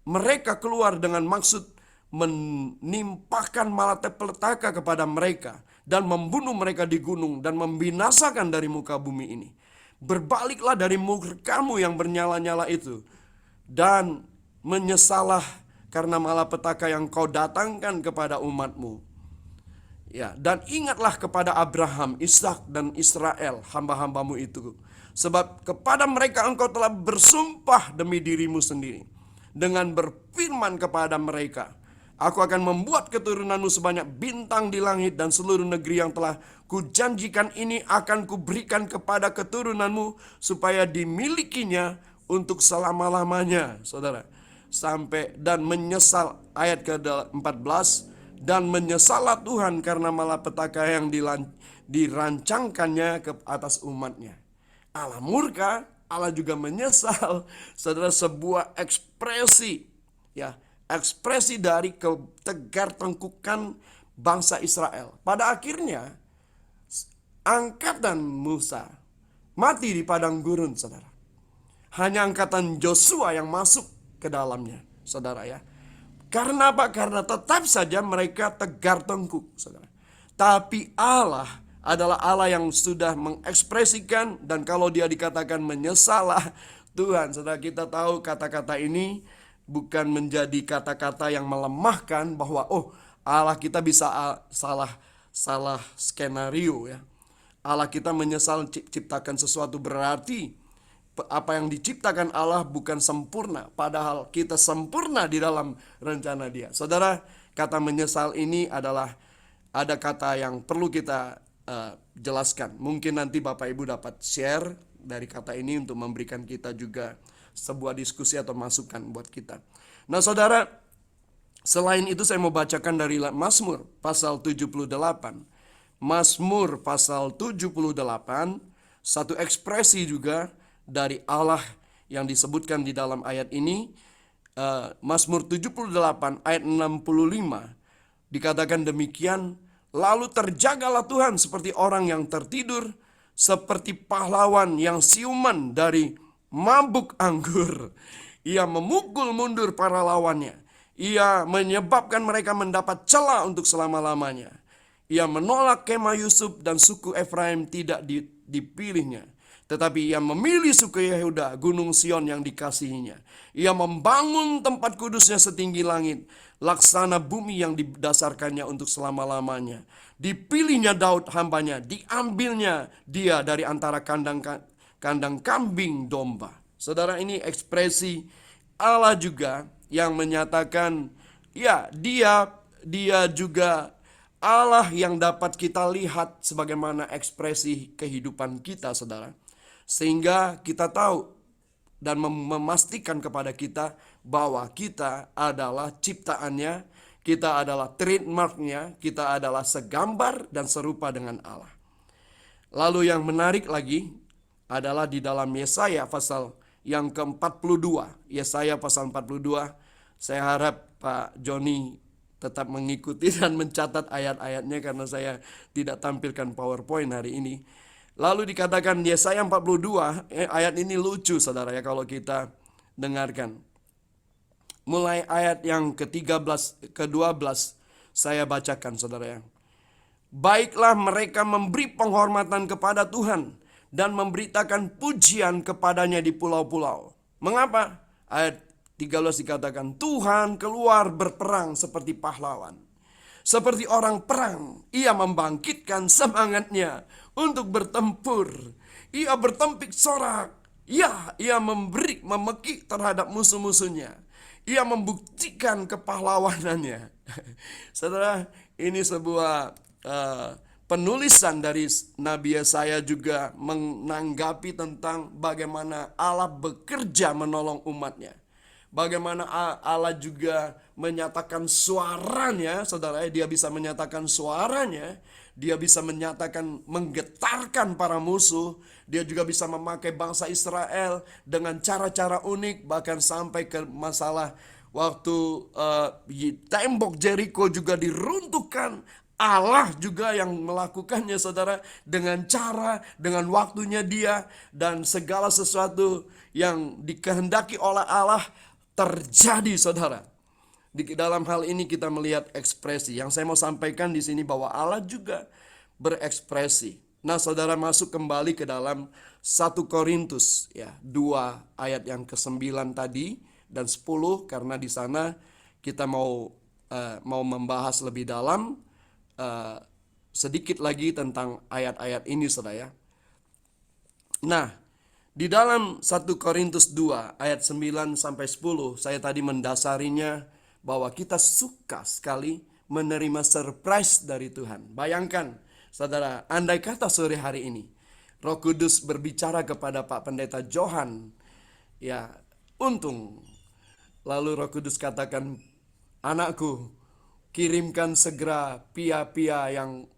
mereka keluar dengan maksud menimpakan malapetaka kepada mereka dan membunuh mereka di gunung dan membinasakan dari muka bumi ini. Berbaliklah dari murkamu yang bernyala-nyala itu dan menyesalah karena malapetaka yang kau datangkan kepada umatmu. Ya, dan ingatlah kepada Abraham, Ishak dan Israel, hamba-hambamu itu. Sebab kepada mereka engkau telah bersumpah demi dirimu sendiri dengan berfirman kepada mereka, aku akan membuat keturunanmu sebanyak bintang di langit, dan seluruh negeri yang telah kujanjikan ini akan kuberikan kepada keturunanmu supaya dimilikinya untuk selama-lamanya, saudara. Sampai dan menyesal, ayat ke-14, dan menyesallah Tuhan karena malapetaka yang dirancangkannya ke atas umatnya. Allah murka, Allah juga menyesal, saudara, sebuah ekspresi, ya, ekspresi dari ketegartengkukan bangsa Israel. Pada akhirnya, angkatan Musa mati di padang gurun, saudara. Hanya angkatan Joshua yang masuk ke dalamnya, saudara ya. Karena apa? Karena tetap saja mereka tegar tengkuk, saudara. Tapi Allah adalah Allah yang sudah mengekspresikan, dan kalau dia dikatakan menyesalah, Tuhan, saudara, kita tahu kata-kata ini bukan menjadi kata-kata yang melemahkan bahwa Allah kita bisa salah skenario ya. Allah kita menyesal ciptakan sesuatu, berarti apa yang diciptakan Allah bukan sempurna, padahal kita sempurna di dalam rencana Dia. Saudara, kata menyesal ini adalah ada kata yang perlu kita jelaskan. Mungkin nanti Bapak Ibu dapat share dari kata ini untuk memberikan kita juga sebuah diskusi atau masukan buat kita. Nah, saudara, selain itu saya mau bacakan dari Mazmur pasal 78. Mazmur pasal 78, satu ekspresi juga dari Allah yang disebutkan di dalam ayat ini. Mazmur 78 ayat 65 dikatakan demikian, lalu terjagalah Tuhan seperti orang yang tertidur, seperti pahlawan yang siuman dari mabuk anggur. Ia memukul mundur para lawannya. Ia menyebabkan mereka mendapat celah untuk selama-lamanya. Ia menolak kemah Yusuf dan suku Efraim tidak dipilihnya. Tetapi ia memilih suku Yehuda, gunung Sion yang dikasihinya. Ia membangun tempat kudusnya setinggi langit, laksana bumi yang didasarkannya untuk selama-lamanya. Dipilihnya Daud hambanya, diambilnya dia dari antara kandang kambing domba. Saudara, ini ekspresi Allah juga yang menyatakan, ya, dia juga Allah yang dapat kita lihat sebagaimana ekspresi kehidupan kita, saudara. Sehingga kita tahu dan memastikan kepada kita bahwa kita adalah ciptaannya, kita adalah trademarknya, kita adalah segambar dan serupa dengan Allah. Lalu yang menarik lagi adalah di dalam Yesaya pasal yang ke-42. Yesaya pasal 42, saya harap Pak Joni tetap mengikuti dan mencatat ayat-ayatnya karena saya tidak tampilkan PowerPoint hari ini. Lalu dikatakan Yesaya 42, ayat ini lucu saudara ya kalau kita dengarkan. Mulai ayat yang ke-13, ke-12 saya bacakan saudara ya. Baiklah mereka memberi penghormatan kepada Tuhan dan memberitakan pujian kepadanya di pulau-pulau. Mengapa? Ayat 13 dikatakan, Tuhan keluar berperang seperti pahlawan. Seperti orang perang, ia membangkitkan semangatnya untuk bertempur. Ia bertempik sorak. Ya, ia memekik terhadap musuh-musuhnya. Ia membuktikan kepahlawanannya. Saudara, ini sebuah penulisan dari Nabi Yesaya juga menanggapi tentang bagaimana Allah bekerja menolong umatnya. Bagaimana Allah juga menyatakan suaranya, saudara, dia bisa menyatakan suaranya, dia bisa menyatakan menggetarkan para musuh, dia juga bisa memakai bangsa Israel dengan cara-cara unik, bahkan sampai ke masalah waktu tembok Jericho juga diruntuhkan. Allah juga yang melakukannya saudara, dengan cara, dengan waktunya dia, dan segala sesuatu yang dikehendaki oleh Allah terjadi saudara. Di dalam hal ini kita melihat ekspresi. Yang saya mau sampaikan di sini bahwa Allah juga berekspresi. Nah saudara, masuk kembali ke dalam 1 Korintus ya, 2 ayat yang ke-9 tadi dan 10, karena di sana kita mau membahas lebih dalam sedikit lagi tentang ayat-ayat ini saudara ya. Nah, di dalam 1 Korintus 2 ayat 9 sampai 10, saya tadi mendasarinya bahwa kita suka sekali menerima surprise dari Tuhan. Bayangkan saudara, andai kata sore hari ini Roh Kudus berbicara kepada Pak Pendeta Johan, ya untung. Lalu Roh Kudus katakan, anakku, kirimkan segera pia-pia yang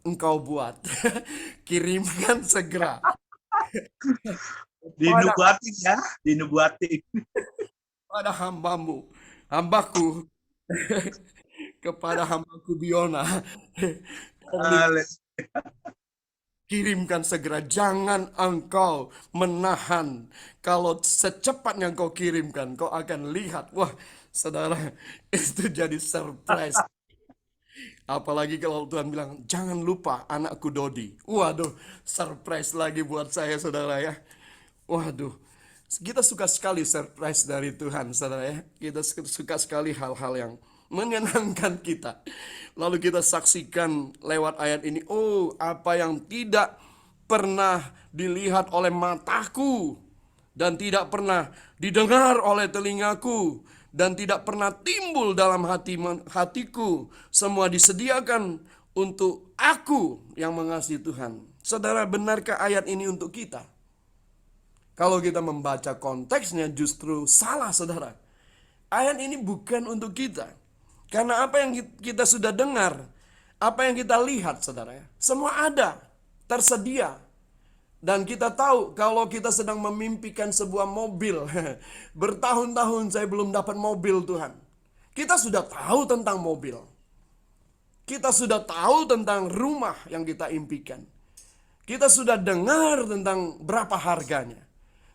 engkau buat. Kirimkan segera. Dinubuatin ya, dinubuatin. Pada hambamu. hambaku kepada hambaku Biona. Tolong Haleluya. kirimkan segera, jangan engkau menahan. Kalau secepatnya engkau kirimkan, kau akan lihat. Wah, saudara, itu jadi surprise. Apalagi kalau Tuhan bilang, jangan lupa anakku Dodi. Waduh, surprise lagi buat saya, saudara ya. Waduh, kita suka sekali surprise dari Tuhan, saudara ya. Kita suka sekali hal-hal yang menyenangkan kita. Lalu kita saksikan lewat ayat ini, oh apa yang tidak pernah dilihat oleh mataku, dan tidak pernah didengar oleh telingaku, dan tidak pernah timbul dalam hatiku, semua disediakan untuk aku yang mengasihi Tuhan. Saudara, benarkah ayat ini untuk kita? Kalau kita membaca konteksnya justru salah, saudara. Ayat ini bukan untuk kita. Karena apa yang kita sudah dengar, apa yang kita lihat, saudara, semua ada, tersedia. Dan kita tahu kalau kita sedang memimpikan sebuah mobil, bertahun-tahun saya belum dapat mobil, Tuhan. Kita sudah tahu tentang mobil. Kita sudah tahu tentang rumah yang kita impikan. Kita sudah dengar tentang berapa harganya.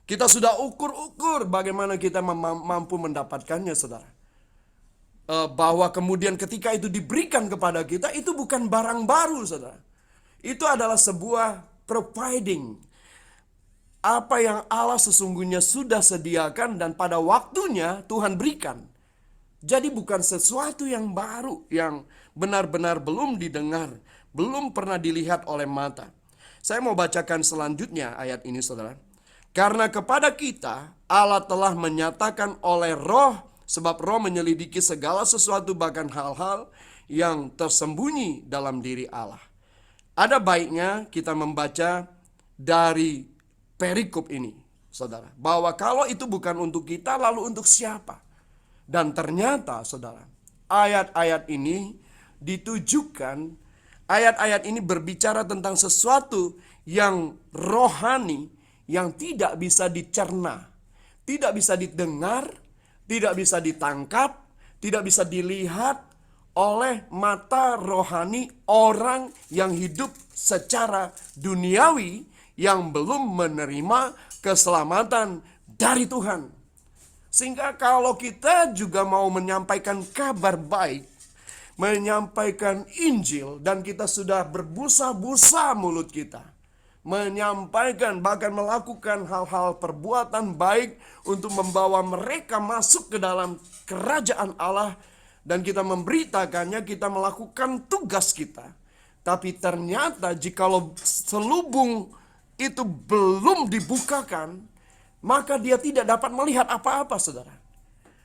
Kita sudah ukur-ukur bagaimana kita mampu mendapatkannya, saudara. Bahwa kemudian ketika itu diberikan kepada kita, itu bukan barang baru, saudara. Itu adalah sebuah providing. Apa yang Allah sesungguhnya sudah sediakan dan pada waktunya Tuhan berikan. Jadi bukan sesuatu yang baru, yang benar-benar belum didengar, belum pernah dilihat oleh mata. Saya mau bacakan selanjutnya ayat ini, saudara. Karena kepada kita Allah telah menyatakan oleh Roh, sebab Roh menyelidiki segala sesuatu, bahkan hal-hal yang tersembunyi dalam diri Allah. Ada baiknya kita membaca dari perikop ini, saudara, bahwa kalau itu bukan untuk kita, lalu untuk siapa? Dan ternyata, saudara, ayat-ayat ini ditujukan, ayat-ayat ini berbicara tentang sesuatu yang rohani, yang tidak bisa dicerna, tidak bisa didengar, tidak bisa ditangkap, tidak bisa dilihat oleh mata rohani orang yang hidup secara duniawi, yang belum menerima keselamatan dari Tuhan. Sehingga kalau kita juga mau menyampaikan kabar baik, menyampaikan Injil, dan kita sudah berbusa-busa mulut kita, menyampaikan bahkan melakukan hal-hal perbuatan baik untuk membawa mereka masuk ke dalam kerajaan Allah, dan kita memberitakannya, kita melakukan tugas kita. Tapi ternyata jikalau selubung itu belum dibukakan, maka dia tidak dapat melihat apa-apa, saudara.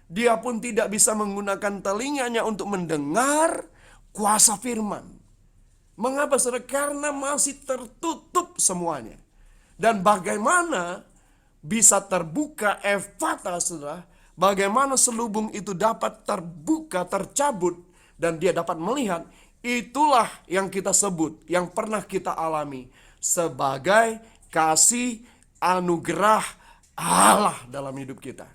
Dia pun tidak bisa menggunakan telinganya untuk mendengar kuasa firman. Mengapa, saudara? Karena masih tertutup semuanya. Dan bagaimana bisa terbuka efata, saudara? Bagaimana selubung itu dapat terbuka, tercabut, dan dia dapat melihat? Itulah yang kita sebut, yang pernah kita alami sebagai kasih anugerah Allah dalam hidup kita.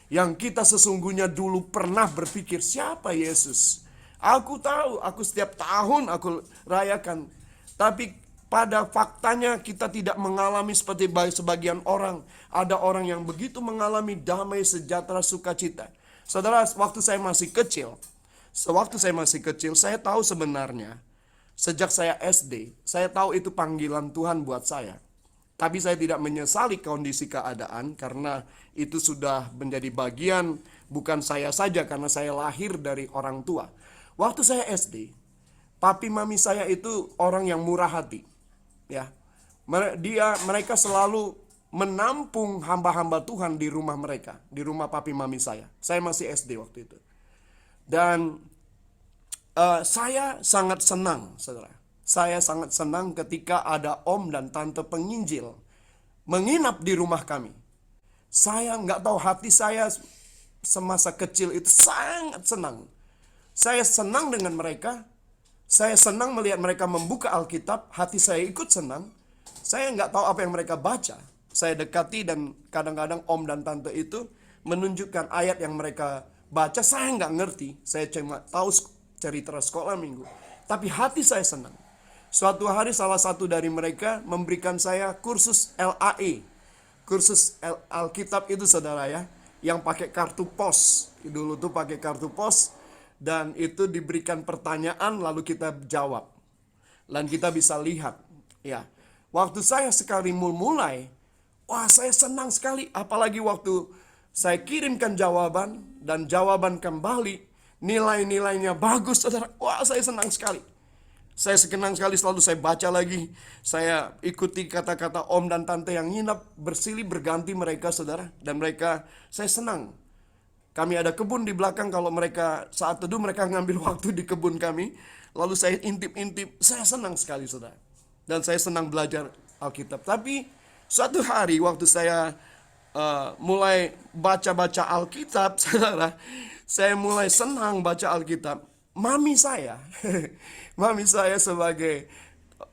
Yang kita sesungguhnya dulu pernah berpikir, siapa Yesus? Aku tahu, aku setiap tahun aku rayakan. Tapi pada faktanya kita tidak mengalami seperti sebagian orang. Ada orang yang begitu mengalami damai, sejahtera, sukacita. Saudara, waktu saya masih kecil, saya tahu sebenarnya, sejak saya SD, saya tahu itu panggilan Tuhan buat saya. Tapi saya tidak menyesali kondisi keadaan, karena itu sudah menjadi bagian bukan saya saja, karena saya lahir dari orang tua. Waktu saya SD, papi mami saya itu orang yang murah hati. Ya, mereka selalu menampung hamba-hamba Tuhan di rumah mereka, di rumah papi mami saya. Saya masih SD waktu itu. Dan saya sangat senang, saudara. Saya sangat senang ketika ada om dan tante penginjil menginap di rumah kami. Saya nggak tahu, hati saya semasa kecil itu sangat senang. Saya senang dengan mereka. Saya senang melihat mereka membuka Alkitab. Hati saya ikut senang. Saya nggak tahu apa yang mereka baca. Saya dekati, dan kadang-kadang om dan tante itu menunjukkan ayat yang mereka baca, saya nggak ngerti. Saya cuma tahu cerita sekolah minggu. Tapi hati saya senang. Suatu hari salah satu dari mereka memberikan saya kursus LAE. Kursus Alkitab itu saudara ya, yang pakai kartu pos. Dulu tuh pakai kartu pos, dan itu diberikan pertanyaan lalu kita jawab. Dan kita bisa lihat. Ya, waktu saya sekali mulai, wah saya senang sekali. Apalagi waktu saya kirimkan jawaban dan jawaban kembali, nilai-nilainya bagus saudara. Wah saya senang sekali. Saya senang sekali, selalu saya baca lagi. Saya ikuti kata-kata om dan tante yang nginap, bersilih berganti mereka saudara. Dan mereka, saya senang. Kami ada kebun di belakang, kalau mereka saat teduh mereka ngambil waktu di kebun kami. Lalu saya intip-intip, saya senang sekali saudara. Dan saya senang belajar Alkitab. Tapi suatu hari waktu saya mulai baca-baca Alkitab saudara, saya mulai senang baca Alkitab. Mami saya sebagai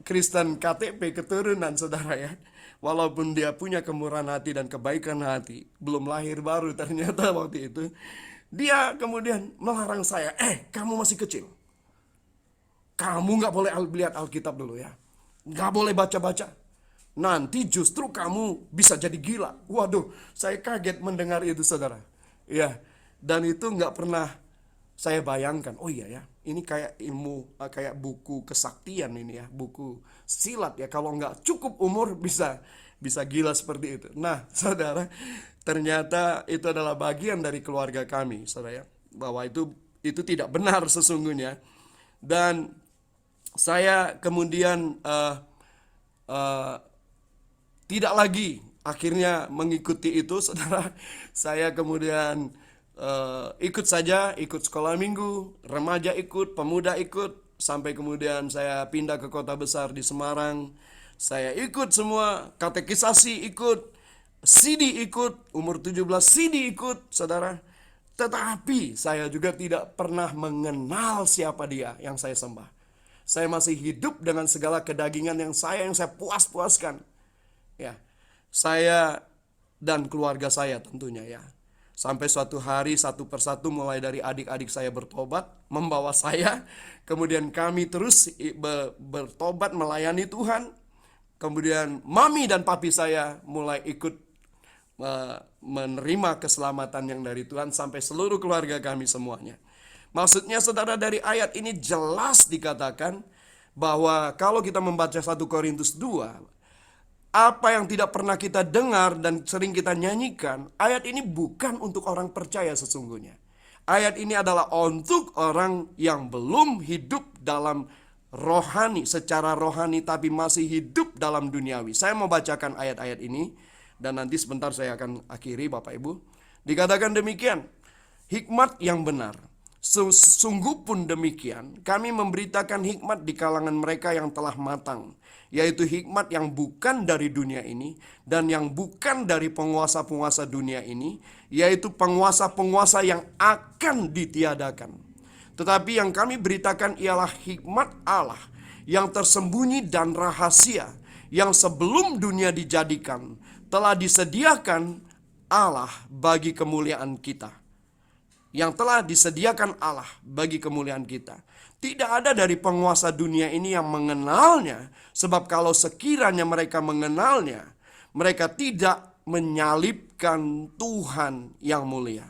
Kristen KTP keturunan saudara ya, walaupun dia punya kemurahan hati dan kebaikan hati, belum lahir baru ternyata waktu itu, dia kemudian melarang saya, kamu masih kecil, kamu nggak boleh lihat Alkitab dulu ya, nggak boleh baca-baca, nanti justru kamu bisa jadi gila. Waduh, saya kaget mendengar itu saudara ya. Dan itu nggak pernah saya bayangkan, oh iya ya, ini kayak ilmu, kayak buku kesaktian ini ya, buku silat ya, kalau nggak cukup umur bisa gila seperti itu. Nah saudara, ternyata itu adalah bagian dari keluarga kami saudara ya, bahwa itu tidak benar sesungguhnya. Dan saya kemudian tidak lagi akhirnya mengikuti itu saudara. Saya kemudian ikut sekolah minggu, remaja ikut, pemuda ikut, sampai kemudian saya pindah ke kota besar di Semarang. Saya ikut semua, katekisasi ikut, CD ikut, umur 17 CD ikut saudara. Tetapi saya juga tidak pernah mengenal siapa dia yang saya sembah. Saya masih hidup dengan segala kedagingan yang saya puas-puaskan. Ya, saya dan keluarga saya tentunya ya. Sampai suatu hari satu persatu mulai dari adik-adik saya bertobat, membawa saya. Kemudian kami terus bertobat melayani Tuhan. Kemudian mami dan papi saya mulai ikut menerima keselamatan yang dari Tuhan, sampai seluruh keluarga kami semuanya. Maksudnya saudara, dari ayat ini jelas dikatakan bahwa kalau kita membaca 1 Korintus 2, apa yang tidak pernah kita dengar dan sering kita nyanyikan, ayat ini bukan untuk orang percaya sesungguhnya. Ayat ini adalah untuk orang yang belum hidup dalam rohani, secara rohani, tapi masih hidup dalam duniawi. Saya mau bacakan ayat-ayat ini, dan nanti sebentar saya akan akhiri Bapak Ibu. Dikatakan demikian, hikmat yang benar. Sungguh pun demikian, kami memberitakan hikmat di kalangan mereka yang telah matang, yaitu hikmat yang bukan dari dunia ini dan yang bukan dari penguasa-penguasa dunia ini, yaitu penguasa-penguasa yang akan ditiadakan. Tetapi yang kami beritakan ialah hikmat Allah yang tersembunyi dan rahasia, yang sebelum dunia dijadikan telah disediakan Allah bagi kemuliaan kita. Yang telah disediakan Allah bagi kemuliaan kita. Tidak ada dari penguasa dunia ini yang mengenalnya, sebab kalau sekiranya mereka mengenalnya, mereka tidak menyalibkan Tuhan yang mulia.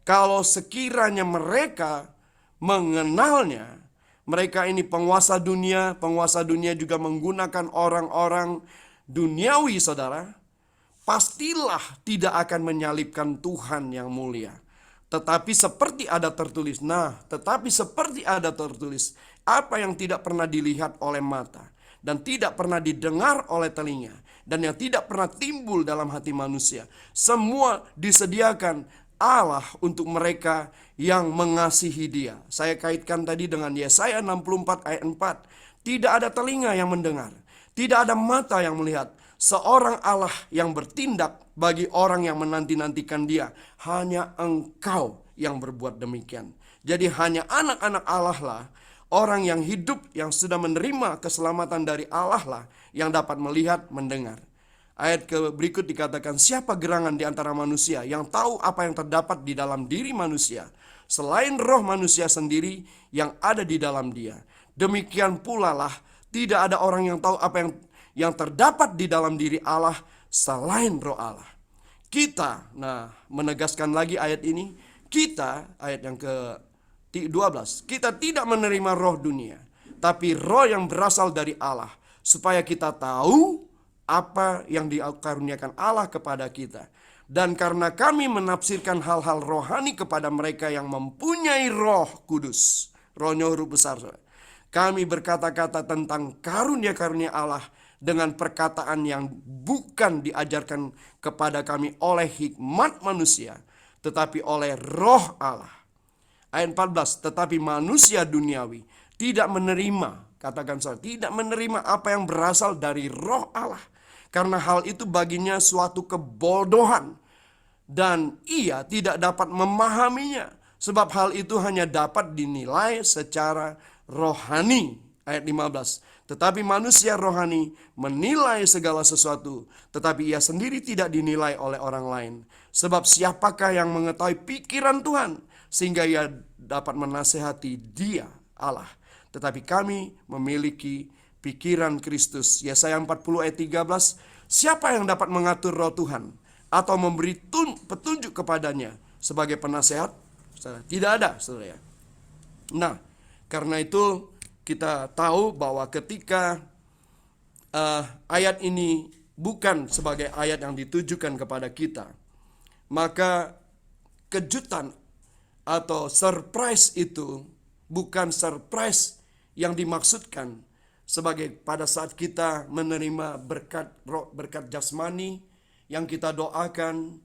Kalau sekiranya mereka mengenalnya, mereka ini penguasa dunia juga menggunakan orang-orang duniawi saudara, pastilah tidak akan menyalibkan Tuhan yang mulia. Tetapi seperti ada tertulis, apa yang tidak pernah dilihat oleh mata, dan tidak pernah didengar oleh telinga, dan yang tidak pernah timbul dalam hati manusia, semua disediakan Allah untuk mereka yang mengasihi Dia. Saya kaitkan tadi dengan Yesaya 64 ayat 4. Tidak ada telinga yang mendengar, tidak ada mata yang melihat seorang Allah yang bertindak bagi orang yang menanti-nantikan Dia. Hanya Engkau yang berbuat demikian. Jadi hanya anak-anak Allah lah, orang yang hidup, yang sudah menerima keselamatan dari Allah lah, yang dapat melihat, mendengar. Ayat berikut dikatakan, siapa gerangan di antara manusia yang tahu apa yang terdapat di dalam diri manusia, selain roh manusia sendiri yang ada di dalam dia. Demikian pula lah, tidak ada orang yang tahu apa yang terdapat di dalam diri Allah selain roh Allah. Kita, menegaskan lagi ayat ini, kita, ayat yang ke-12, kita tidak menerima roh dunia, tapi roh yang berasal dari Allah, supaya kita tahu apa yang dikaruniakan Allah kepada kita. Dan karena kami menafsirkan hal-hal rohani kepada mereka yang mempunyai Roh Kudus, rohnya huruf besar, kami berkata-kata tentang karunia-karunia Allah dengan perkataan yang bukan diajarkan kepada kami oleh hikmat manusia, tetapi oleh Roh Allah. Ayat 14, tetapi manusia duniawi tidak menerima, katakan saya, tidak menerima apa yang berasal dari Roh Allah, karena hal itu baginya suatu kebodohan, dan ia tidak dapat memahaminya, sebab hal itu hanya dapat dinilai secara rohani. Ayat 15, tetapi manusia rohani menilai segala sesuatu, tetapi ia sendiri tidak dinilai oleh orang lain. Sebab siapakah yang mengetahui pikiran Tuhan, sehingga ia dapat menasehati dia, Allah. Tetapi kami memiliki pikiran Kristus. Yesaya 40 ayat 13, siapa yang dapat mengatur roh Tuhan atau memberi petunjuk kepadanya sebagai penasehat? Tidak ada, saudara. Nah, karena itu kita tahu bahwa ketika ayat ini bukan sebagai ayat yang ditujukan kepada kita, maka kejutan atau surprise itu bukan surprise yang dimaksudkan sebagai pada saat kita menerima berkat jasmani yang kita doakan,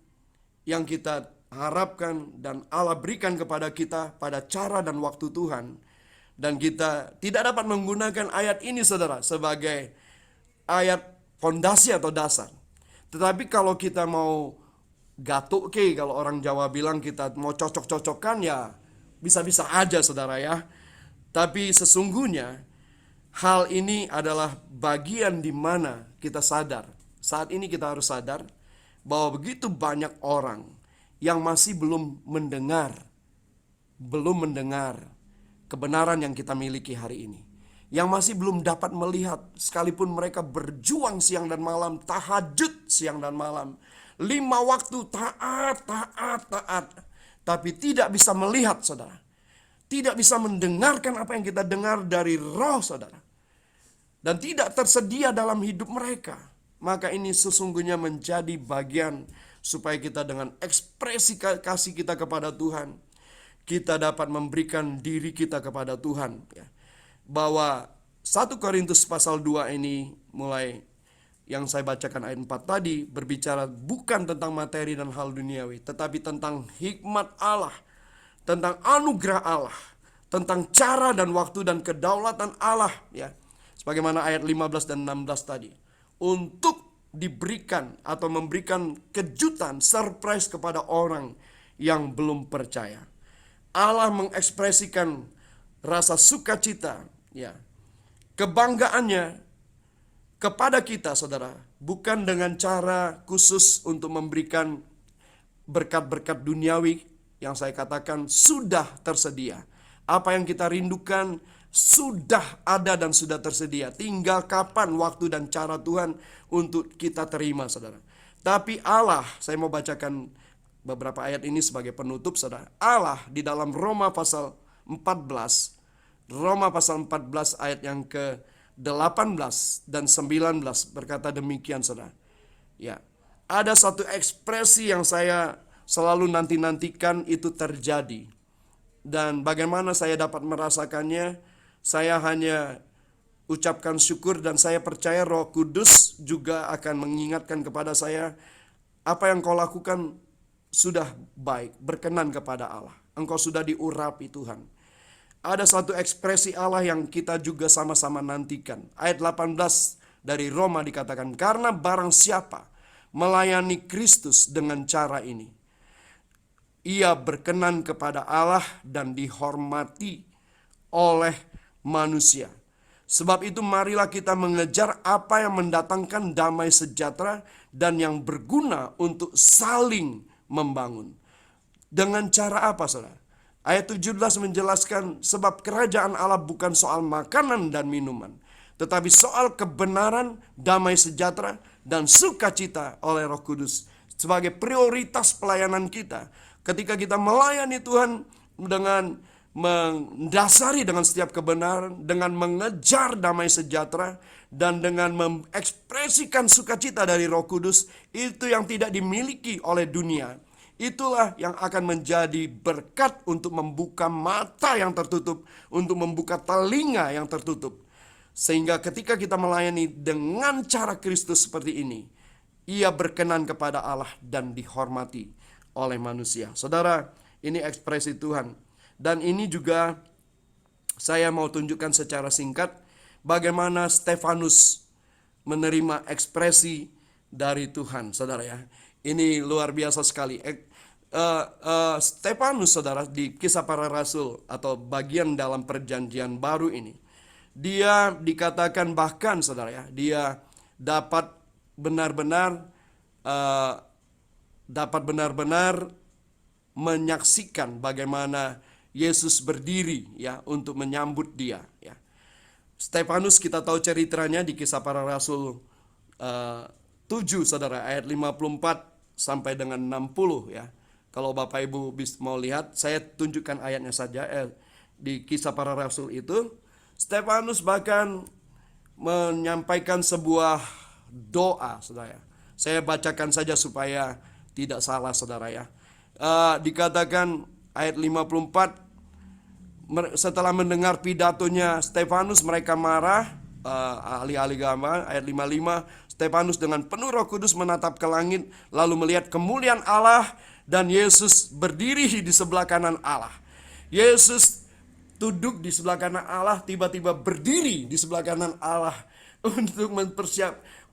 yang kita harapkan dan Allah berikan kepada kita pada cara dan waktu Tuhan. Dan kita tidak dapat menggunakan ayat ini, saudara, sebagai ayat fondasi atau dasar. Tetapi kalau kita mau gatuk kalau orang Jawa bilang, kita mau cocok-cocokkan, ya bisa-bisa aja, saudara ya. Tapi sesungguhnya hal ini adalah bagian di mana kita sadar. Saat ini kita harus sadar bahwa begitu banyak orang yang masih belum mendengar kebenaran yang kita miliki hari ini. Yang masih belum dapat melihat, sekalipun mereka berjuang siang dan malam, tahajud siang dan malam, 5 waktu taat, tapi tidak bisa melihat, saudara. Tidak bisa mendengarkan apa yang kita dengar dari roh, saudara. Dan tidak tersedia dalam hidup mereka. Maka ini sesungguhnya menjadi bagian supaya kita dengan ekspresi kasih kita kepada Tuhan, kita dapat memberikan diri kita kepada Tuhan. Bahwa 1 Korintus pasal 2 ini, mulai yang saya bacakan ayat 4 tadi, berbicara bukan tentang materi dan hal duniawi, tetapi tentang hikmat Allah, tentang anugerah Allah, tentang cara dan waktu dan kedaulatan Allah, ya. Sebagaimana ayat 15 dan 16 tadi. Untuk diberikan atau memberikan kejutan, surprise kepada orang yang belum percaya. Allah mengekspresikan rasa sukacita, ya, kebanggaannya kepada kita, saudara, bukan dengan cara khusus untuk memberikan berkat-berkat duniawi yang saya katakan sudah tersedia. Apa yang kita rindukan sudah ada dan sudah tersedia. Tinggal kapan waktu dan cara Tuhan untuk kita terima, saudara. Tapi Allah, saya mau bacakan beberapa ayat ini sebagai penutup, saudara. Allah di dalam Roma pasal 14 ayat yang ke-18 dan 19 berkata demikian, saudara. Ya, ada satu ekspresi yang saya selalu nanti-nantikan itu terjadi. Dan bagaimana saya dapat merasakannya, saya hanya ucapkan syukur dan saya percaya Roh Kudus juga akan mengingatkan kepada saya, apa yang kau lakukan sudah baik, berkenan kepada Allah. Engkau sudah diurapi Tuhan. Ada satu ekspresi Allah yang kita juga sama-sama nantikan. Ayat 18 dari Roma dikatakan, karena barang siapa melayani Kristus dengan cara ini, ia berkenan kepada Allah dan dihormati oleh manusia. Sebab itu marilah kita mengejar apa yang mendatangkan damai sejahtera dan yang berguna untuk saling membangun. Dengan cara apa, saudara? Ayat 17 menjelaskan sebab kerajaan Allah bukan soal makanan dan minuman, tetapi soal kebenaran, damai sejahtera, dan sukacita oleh Roh Kudus sebagai prioritas pelayanan kita. Ketika kita melayani Tuhan dengan mendasari dengan setiap kebenaran, dengan mengejar damai sejahtera, dan dengan mengekspresikan sukacita dari Roh Kudus, itu yang tidak dimiliki oleh dunia. Itulah yang akan menjadi berkat untuk membuka mata yang tertutup, untuk membuka telinga yang tertutup. Sehingga ketika kita melayani dengan cara Kristus seperti ini, ia berkenan kepada Allah dan dihormati oleh manusia. Saudara, ini ekspresi Tuhan. Dan ini juga saya mau tunjukkan secara singkat bagaimana Stefanus menerima ekspresi dari Tuhan, saudara ya. Ini luar biasa sekali. Stefanus, saudara, di Kisah Para Rasul atau bagian dalam Perjanjian Baru ini, dia dikatakan bahkan, saudara ya, dia dapat benar-benar menyaksikan bagaimana Yesus berdiri ya untuk menyambut dia ya. Stefanus kita tahu ceritanya di Kisah Para Rasul 7, saudara, ayat 54 sampai dengan 60 ya. Kalau Bapak Ibu mau lihat, saya tunjukkan ayatnya saja di Kisah Para Rasul itu. Stefanus bahkan menyampaikan sebuah doa, saudara. Saya bacakan saja supaya tidak salah, saudara ya. Dikatakan ayat 54, setelah mendengar pidatonya Stefanus, mereka marah. Ahli-ahli agama, ayat 55, Stefanus dengan penuh Roh Kudus menatap ke langit, lalu melihat kemuliaan Allah dan Yesus berdiri di sebelah kanan Allah. Yesus duduk di sebelah kanan Allah, tiba-tiba berdiri di sebelah kanan Allah untuk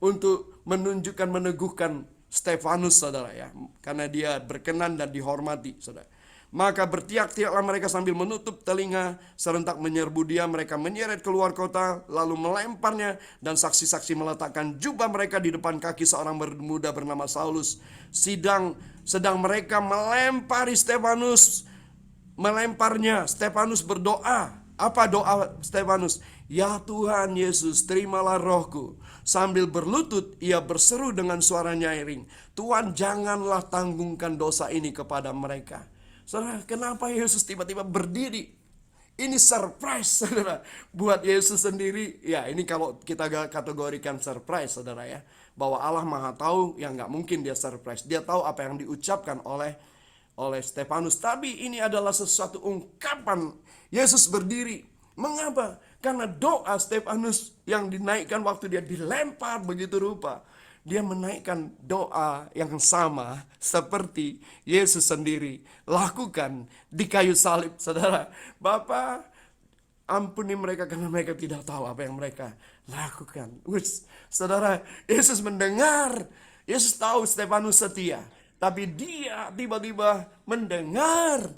untuk menunjukkan, meneguhkan Stefanus, saudara ya, karena dia berkenan dan dihormati, saudara. Maka bertiak-tiaklah mereka sambil menutup telinga, serentak menyerbu dia. Mereka menyeret keluar kota, lalu melemparnya, dan saksi-saksi meletakkan jubah mereka di depan kaki seorang bermuda bernama Saulus. Sedang mereka melempari Stefanus, melemparnya, Stefanus berdoa. Apa doa Stefanus? Ya Tuhan Yesus, terimalah rohku. Sambil berlutut, ia berseru dengan suara nyaring, Tuhan, janganlah tanggungkan dosa ini kepada mereka. Saudara, kenapa Yesus tiba-tiba berdiri? Ini surprise, saudara, buat Yesus sendiri. Ya, ini kalau kita kategorikan surprise, saudara ya, bahwa Allah Maha Tahu, yang nggak mungkin dia surprise. Dia tahu apa yang diucapkan oleh Stefanus. Tapi ini adalah sesuatu ungkapan Yesus berdiri. Mengapa? Karena doa Stefanus yang dinaikkan waktu dia dilempar begitu rupa, dia menaikkan doa yang sama seperti Yesus sendiri lakukan di kayu salib, saudara. Bapa, ampuni mereka karena mereka tidak tahu apa yang mereka lakukan. Saudara, Yesus mendengar. Yesus tahu Stefanus setia, tapi dia tiba-tiba mendengar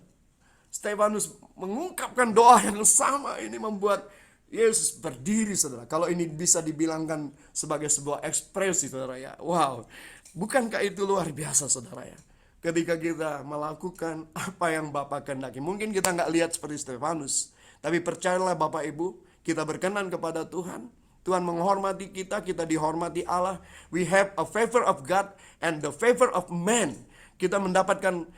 Stefanus mengungkapkan doa yang sama. Ini membuat Yesus berdiri, saudara. Kalau ini bisa dibilangkan sebagai sebuah ekspresi, saudara ya. Wow, bukankah itu luar biasa, saudara ya? Ketika kita melakukan apa yang Bapa kehendaki. Mungkin kita nggak lihat seperti Stefanus, tapi percayalah Bapak Ibu, kita berkenan kepada Tuhan. Tuhan menghormati kita, kita dihormati Allah. We have a favor of God and the favor of man. Kita mendapatkan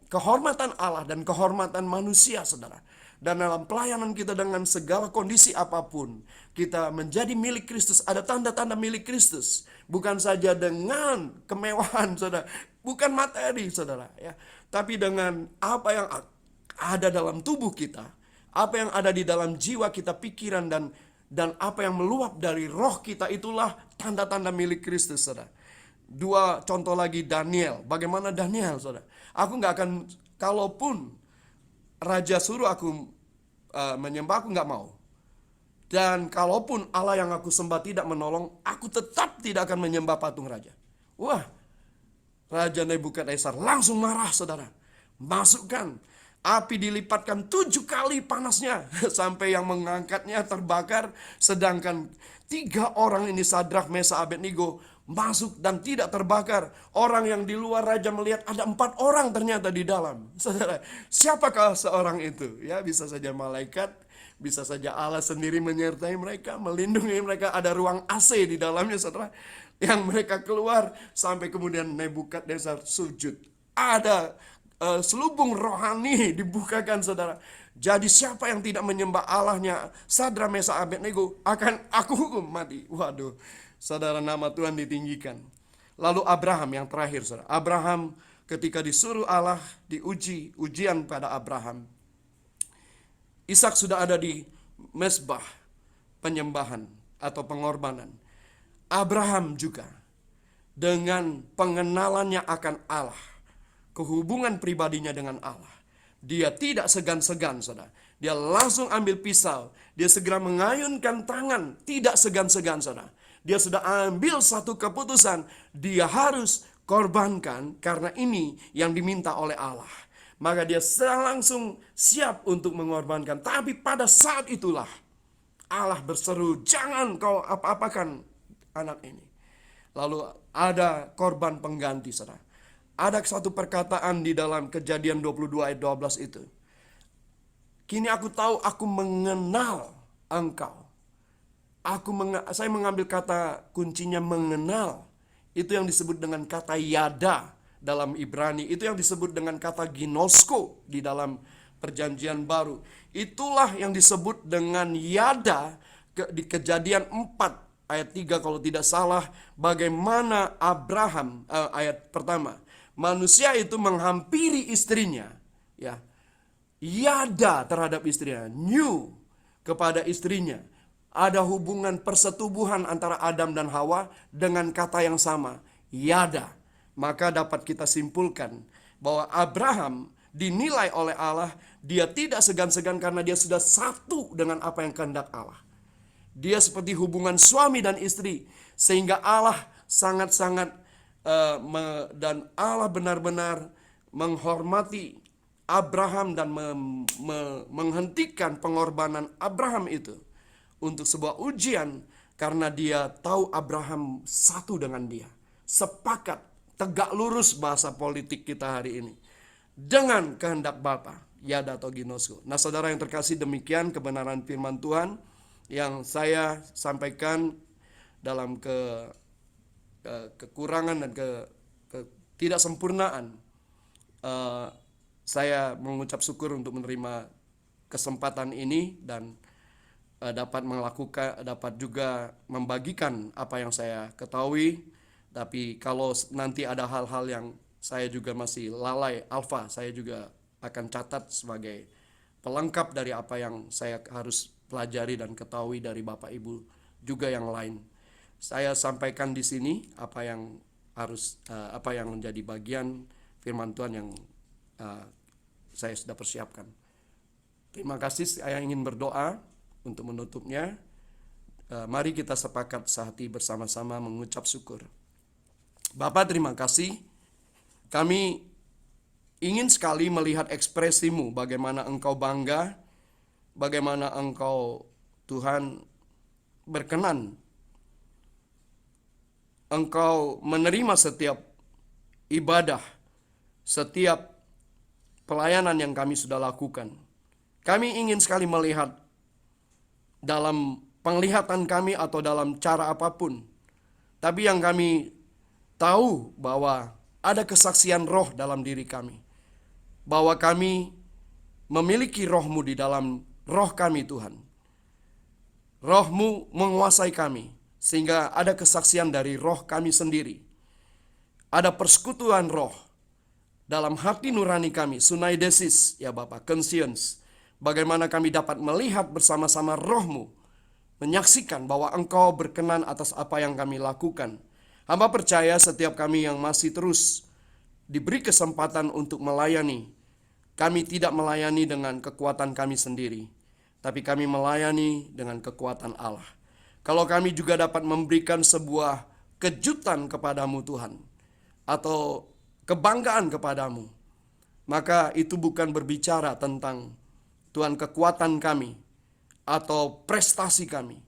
kehormatan Allah dan kehormatan manusia, saudara. Dan dalam pelayanan kita dengan segala kondisi apapun, kita menjadi milik Kristus. Ada tanda-tanda milik Kristus. Bukan saja dengan kemewahan, saudara. Bukan materi, saudara ya. Tapi dengan apa yang ada dalam tubuh kita, apa yang ada di dalam jiwa kita, pikiran, dan apa yang meluap dari roh kita, itulah tanda-tanda milik Kristus, saudara. Dua contoh lagi, Daniel. Bagaimana Daniel, saudara? Aku gak akan, kalaupun raja suruh aku menyembah, aku gak mau. Dan kalaupun Allah yang aku sembah tidak menolong, aku tetap tidak akan menyembah patung raja. Wah, Raja Nebukadnezar langsung marah, saudara. Masukkan api dilipatkan 7 kali panasnya sampai yang mengangkatnya terbakar, sedangkan 3 orang ini Sadrak, Mesakh, Abednego masuk dan tidak terbakar. Orang yang di luar raja melihat ada 4 orang ternyata di dalam. Saudara, siapakah seorang itu? Ya, bisa saja malaikat, bisa saja Allah sendiri menyertai mereka, melindungi mereka. Ada ruang AC di dalamnya, saudara, yang mereka keluar sampai kemudian Nebukadnezar sujud. Ada selubung rohani dibukakan, saudara. Jadi siapa yang tidak menyembah Allahnya Sadrak, Mesakh, Abednego akan aku hukum mati. Waduh, saudara, nama Tuhan ditinggikan. Lalu Abraham yang terakhir, saudara. Abraham ketika disuruh Allah diuji, ujian pada Abraham. Ishak sudah ada di mezbah penyembahan atau pengorbanan. Abraham juga dengan pengenalannya akan Allah, kehubungan pribadinya dengan Allah, dia tidak segan-segan, saudara. Dia langsung ambil pisau, dia segera mengayunkan tangan, tidak segan-segan, saudara. Dia sudah ambil satu keputusan, dia harus korbankan karena ini yang diminta oleh Allah. Maka dia langsung siap untuk mengorbankan. Tapi pada saat itulah Allah berseru, jangan kau apa-apakan anak ini. Lalu ada korban pengganti, saudara. Ada satu perkataan di dalam Kejadian 22 ayat 12 itu. Kini aku tahu aku mengenal engkau. Saya mengambil kata kuncinya mengenal. Itu yang disebut dengan kata yada dalam Ibrani. Itu yang disebut dengan kata ginosko di dalam Perjanjian Baru. Itulah yang disebut dengan yada di Kejadian 4 ayat 3 kalau tidak salah. Bagaimana Abraham, ayat pertama, manusia itu menghampiri istrinya, ya, yada terhadap istrinya, new kepada istrinya. Ada hubungan persetubuhan antara Adam dan Hawa dengan kata yang sama, yada. Maka dapat kita simpulkan bahwa Abraham dinilai oleh Allah, dia tidak segan-segan karena dia sudah satu dengan apa yang kehendak Allah. Dia seperti hubungan suami dan istri, sehingga Allah sangat-sangat dan Allah benar-benar menghormati Abraham dan menghentikan pengorbanan Abraham itu untuk sebuah ujian, karena dia tahu Abraham satu dengan dia, sepakat, tegak lurus bahasa politik kita hari ini, dengan kehendak Bapa, yada atau ginosko. Nah, saudara yang terkasih, demikian kebenaran firman Tuhan yang saya sampaikan dalam kekurangan dan ketidaksempurnaan. Saya mengucap syukur untuk menerima kesempatan ini dan dapat juga membagikan apa yang saya ketahui. Tapi kalau nanti ada hal-hal yang saya juga masih lalai alfa, saya juga akan catat sebagai pelengkap dari apa yang saya harus pelajari dan ketahui dari Bapak Ibu juga yang lain. Saya sampaikan di sini apa yang menjadi bagian firman Tuhan yang saya sudah persiapkan. Terima kasih. Saya ingin berdoa untuk menutupnya. Mari kita sepakat sehati bersama-sama mengucap syukur. Bapa, terima kasih. Kami ingin sekali melihat ekspresimu, bagaimana Engkau bangga, bagaimana Engkau, Tuhan, berkenan. Engkau menerima setiap ibadah, setiap pelayanan yang kami sudah lakukan. Kami ingin sekali melihat dalam penglihatan kami atau dalam cara apapun. Tapi yang kami tahu bahwa ada kesaksian roh dalam diri kami. Bahwa kami memiliki roh-Mu di dalam roh kami, Tuhan. Roh-Mu menguasai kami, sehingga ada kesaksian dari roh kami sendiri. Ada persekutuan roh dalam hati nurani kami, sunaidesis, ya Bapak, conscience. Bagaimana kami dapat melihat bersama-sama roh-Mu, menyaksikan bahwa Engkau berkenan atas apa yang kami lakukan. Hamba percaya setiap kami yang masih terus diberi kesempatan untuk melayani, kami tidak melayani dengan kekuatan kami sendiri, tapi kami melayani dengan kekuatan Allah. Kalau kami juga dapat memberikan sebuah kejutan kepadamu Tuhan, atau kebanggaan kepadamu, maka itu bukan berbicara tentang Tuhan kekuatan kami, atau prestasi kami,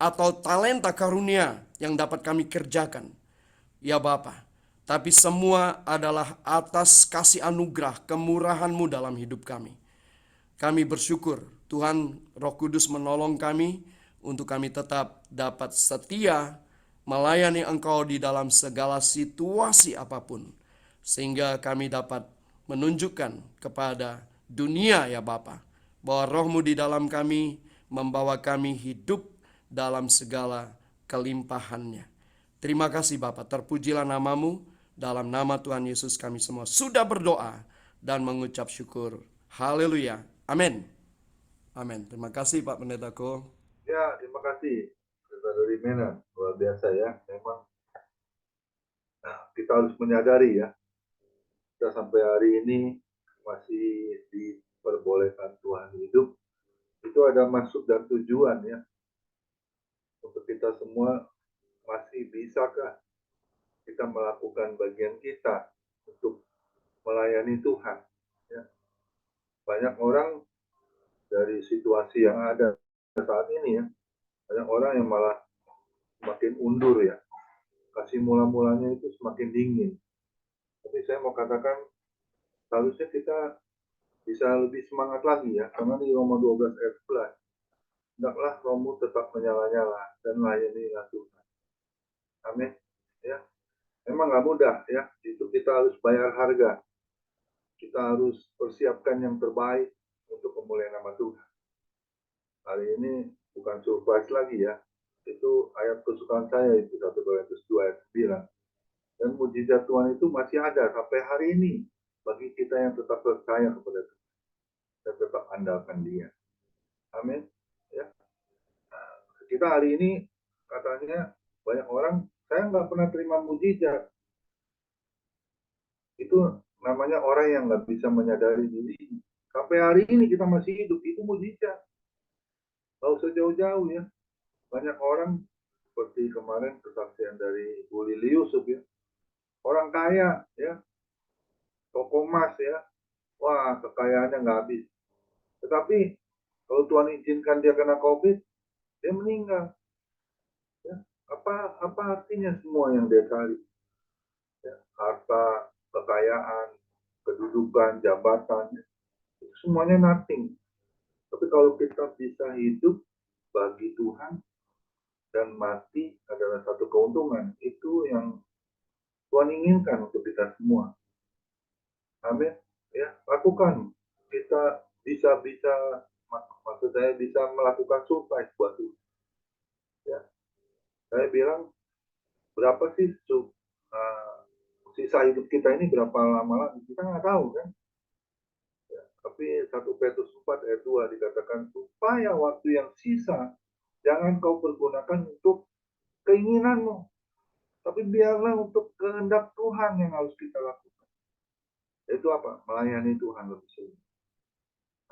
atau talenta karunia yang dapat kami kerjakan, ya Bapa. Tapi semua adalah atas kasih anugerah kemurahan-Mu dalam hidup kami. Kami bersyukur Tuhan Roh Kudus menolong kami untuk kami tetap dapat setia melayani Engkau di dalam segala situasi apapun. Sehingga kami dapat menunjukkan kepada dunia ya Bapa, bahwa Roh-Mu di dalam kami membawa kami hidup dalam segala kelimpahannya. Terima kasih Bapa, terpujilah nama-Mu. Dalam nama Tuhan Yesus kami semua sudah berdoa dan mengucap syukur. Haleluya. Amin. Amin. Terima kasih Pak Pendetaku. Ya, terima kasih. Pendeta Dodi Menan, luar biasa ya. Memang kita harus menyadari ya, kita sampai hari ini masih diperbolehkan Tuhan hidup. Itu ada maksud dan tujuan ya. Untuk kita semua, masih bisakah kita melakukan bagian kita untuk melayani Tuhan? Ya. Banyak orang dari situasi yang ada saat ini ya, banyak orang yang malah semakin undur ya. Kasih mula-mulanya itu semakin dingin. Tapi saya mau katakan, seharusnya kita bisa lebih semangat lagi ya, karena di Roma 12 ayat 11, hendaklah rohmu tetap menyala-nyala dan layanilah Tuhan. Amin. Ya, memang nggak mudah ya, itu kita harus bayar harga. Kita harus persiapkan yang terbaik untuk kemuliaan nama Tuhan. Hari ini bukan surprise lagi ya, itu ayat kesukaan saya itu 1 Korintus 2 ayat 9. Dan mujizat Tuhan itu masih ada sampai hari ini bagi kita yang tetap percaya kepada Tuhan dan tetap andalkan Dia. Amin. Ya. Kita hari ini katanya banyak orang, saya nggak pernah terima mujizat. Itu namanya orang yang nggak bisa menyadari diri. Sampai hari ini kita masih hidup, itu mujizat. Nggak usah jauh-jauh ya. Banyak orang seperti kemarin kesaksian dari Bu Lili Yusuf ya. Orang kaya ya, toko emas ya. Wah, kekayaannya nggak habis. Tetapi kalau Tuhan izinkan dia kena COVID, dia meninggal. Ya. Apa artinya semua yang dia cari? Ya. Harta, kekayaan, kedudukan, jabatan, itu semuanya nothing. Tapi kalau kita bisa hidup bagi Tuhan dan mati adalah satu keuntungan. Itu yang Tuhan inginkan untuk kita semua. Amin. Ya, lakukan. Kita maksud saya bisa melakukan surprise buat Tuhan. Ya. Saya bilang, berapa sih sisa hidup kita ini berapa lama lagi? Kita nggak tahu kan. Ya. Tapi 1 Petrus 4 ayat 2 dikatakan, supaya waktu yang sisa jangan kau pergunakan untuk keinginanmu, tapi biarlah untuk kehendak Tuhan yang harus kita lakukan. Itu apa? Melayani Tuhan lebih sering.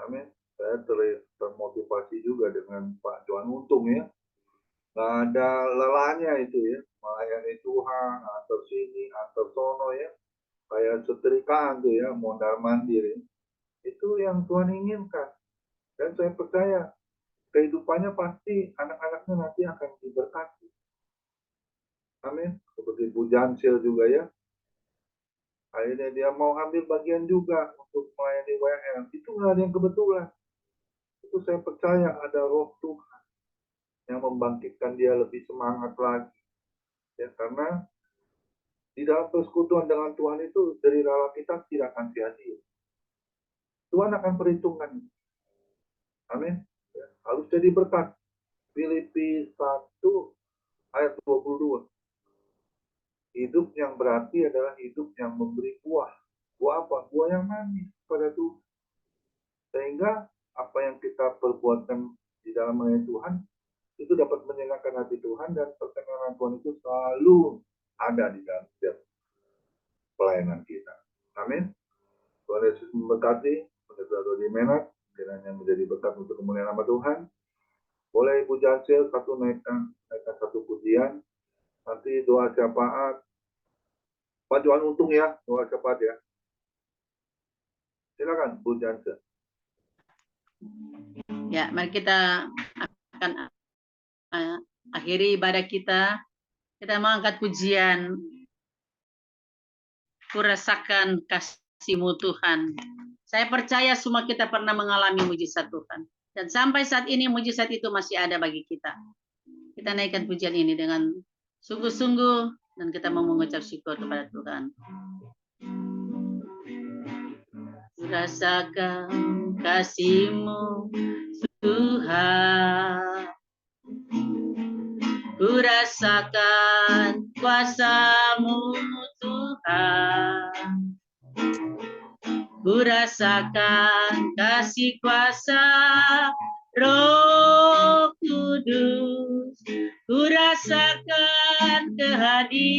Amin. Saya termotivasi juga dengan Pak Johan Untung ya. Nggak ada lelahnya itu ya. Melayani Tuhan, antar sini, antar sono ya. Kayak setrikaan tuh ya, mondar mandir ya. Itu yang Tuhan inginkan. Dan saya percaya kehidupannya pasti anak-anaknya nanti akan diberkati. Amin. Seperti Bu Jansil juga ya. Akhirnya dia mau ambil bagian juga untuk melayani WL. Itu nggak ada yang kebetulan. Itu saya percaya ada roh Tuhan yang membangkitkan dia lebih semangat lagi. Ya, karena di dalam persekutuan dengan Tuhan itu dari rela kita tidak akan sia-sia. Tuhan akan perhitungkan. Amin. Ya, harus jadi berkat. Filipi 1 ayat 22. Hidup yang berarti adalah hidup yang memberi buah. Buah apa? Buah yang manis pada Tuhan. Sehingga apa yang kita perbuatkan di dalam melayani Tuhan itu dapat menyenangkan hati Tuhan, dan perkenanan Tuhan itu selalu ada di dalam setiap pelayanan kita. Amin. Tuhan Yesus memberkati. Pendeta Dodi Menan kiranya menjadi berkat untuk kemuliaan nama Tuhan. Boleh Ibu Jansil naikkan satu pujian. Nanti doa syafaat. Pak Johan Untung ya, doa syafaat ya. Silakan Bu Jansen. Ya, mari kita akan akhiri ibadah kita. Kita mau angkat pujian. Kurasakan kasih-Mu Tuhan. Saya percaya semua kita pernah mengalami mujizat Tuhan. Dan sampai saat ini mujizat itu masih ada bagi kita. Kita naikkan pujian ini dengan sungguh-sungguh dan kita mau mengucap syukur kepada Tuhan. Rasakan kasih-Mu Tuhan. Ku rasakan kuasa-Mu Tuhan. Ku rasakan kasih kuasa Roh Kudus. Ku rasakan kehadiran-Mu.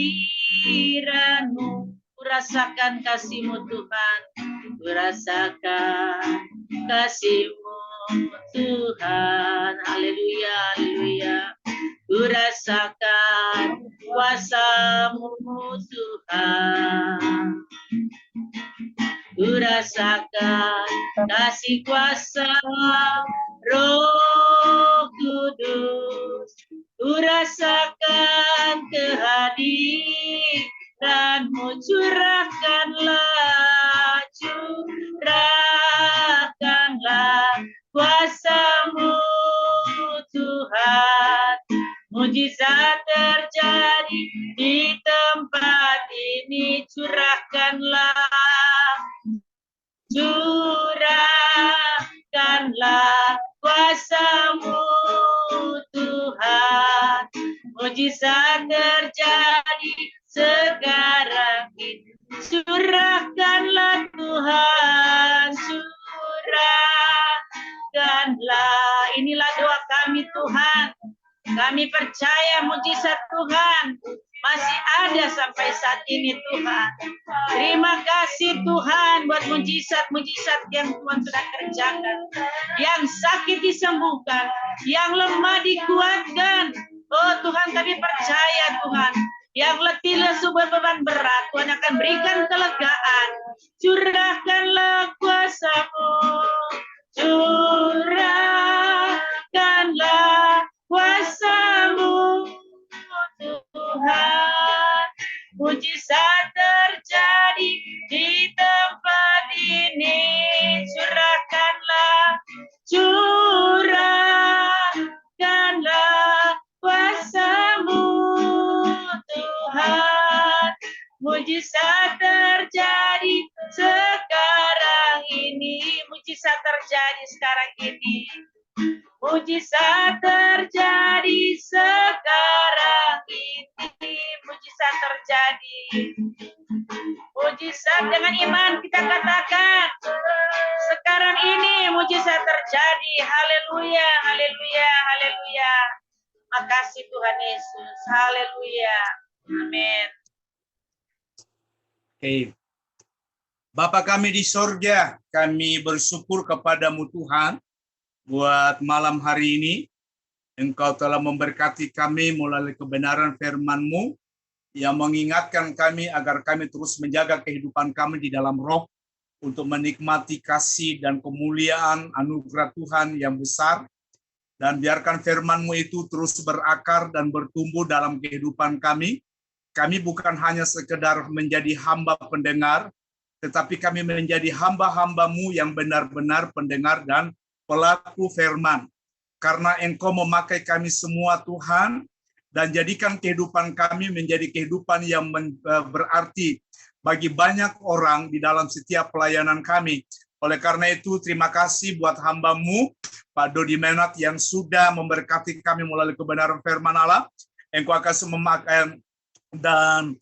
Ku rasakan kasih-Mu Tuhan. Ku rasakan kasih-Mu Tuhan. Haleluya, haleluya. Ku rasakan kuasa-Mu Tuhan. Ku rasakan kasih kuasa Roh Kudus. Ku rasakan kehadiran-Mu. Curahkanlah, curahkanlah kuasa-Mu Tuhan. Mujizat terjadi di tempat ini. Curahkanlah, curahkanlah kuasa-Mu Tuhan. Mujizat terjadi sekarang ini. Curahkanlah Tuhan, curahkanlah. Inilah doa kami Tuhan. Kami percaya mujizat Tuhan masih ada sampai saat ini Tuhan. Terima kasih Tuhan buat mujizat-mujizat yang Tuhan sudah kerjakan. Yang sakit disembuhkan, yang lemah dikuatkan. Oh Tuhan, kami percaya Tuhan. Yang letih lesu berbeban berat, Tuhan akan berikan kelegaan. Curahkanlah kuasa-Mu. Curahkanlah kuasa-Mu Tuhan. Mujizat terjadi di tempat ini. Curahkanlah, curahkanlah kuasa-Mu Tuhan. Mujizat terjadi sekarang ini. Mujizat terjadi sekarang ini. Mujizat terjadi sekarang ini. Mujizat terjadi. Mujizat dengan iman kita katakan. Sekarang ini mujizat terjadi. Haleluya, haleluya, haleluya. Makasih Tuhan Yesus. Haleluya. Amin. Oke. Bapa kami di sorga, kami bersyukur kepadamu Tuhan buat malam hari ini. Engkau telah memberkati kami melalui kebenaran firman-Mu yang mengingatkan kami agar kami terus menjaga kehidupan kami di dalam roh untuk menikmati kasih dan kemuliaan anugerah Tuhan yang besar. Dan biarkan firman-Mu itu terus berakar dan bertumbuh dalam kehidupan kami. Kami bukan hanya sekedar menjadi hamba pendengar, tetapi kami menjadi hamba-hamba-Mu yang benar-benar pendengar dan pelaku firman. Karena Engkau memakai kami semua Tuhan, dan jadikan kehidupan kami menjadi kehidupan yang berarti bagi banyak orang di dalam setiap pelayanan kami. Oleh karena itu, terima kasih buat hamba-Mu, Pak Dodi Menat, yang sudah memberkati kami melalui kebenaran firman Allah. Engkau akan memakai, dan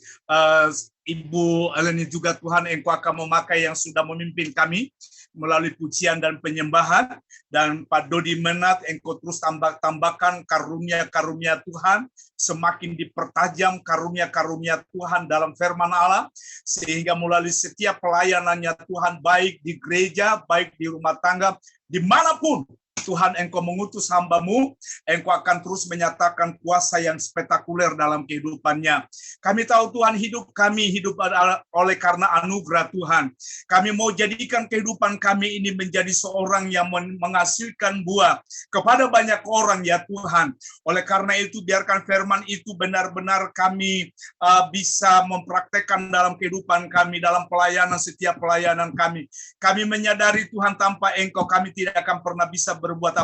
Ibu Eleni juga Tuhan, Engkau akan memakai yang sudah memimpin kami melalui pujian dan penyembahan. Dan Pak Dodi Menat, Engkau terus tambahkan karunia-karunia Tuhan, semakin dipertajam karunia-karunia Tuhan dalam firman Allah, sehingga melalui setiap pelayanannya Tuhan, baik di gereja, baik di rumah tangga, dimanapun Tuhan, Engkau mengutus hamba-Mu, Engkau akan terus menyatakan kuasa yang spektakuler dalam kehidupannya. Kami tahu Tuhan, hidup kami hidup oleh karena anugerah Tuhan. Kami mau jadikan kehidupan kami ini menjadi seorang yang menghasilkan buah kepada banyak orang ya Tuhan. Oleh karena itu, biarkan firman itu benar-benar kami bisa mempraktekkan dalam kehidupan kami, dalam pelayanan, setiap pelayanan kami. Kami menyadari Tuhan, tanpa Engkau kami tidak akan pernah bisa berbuat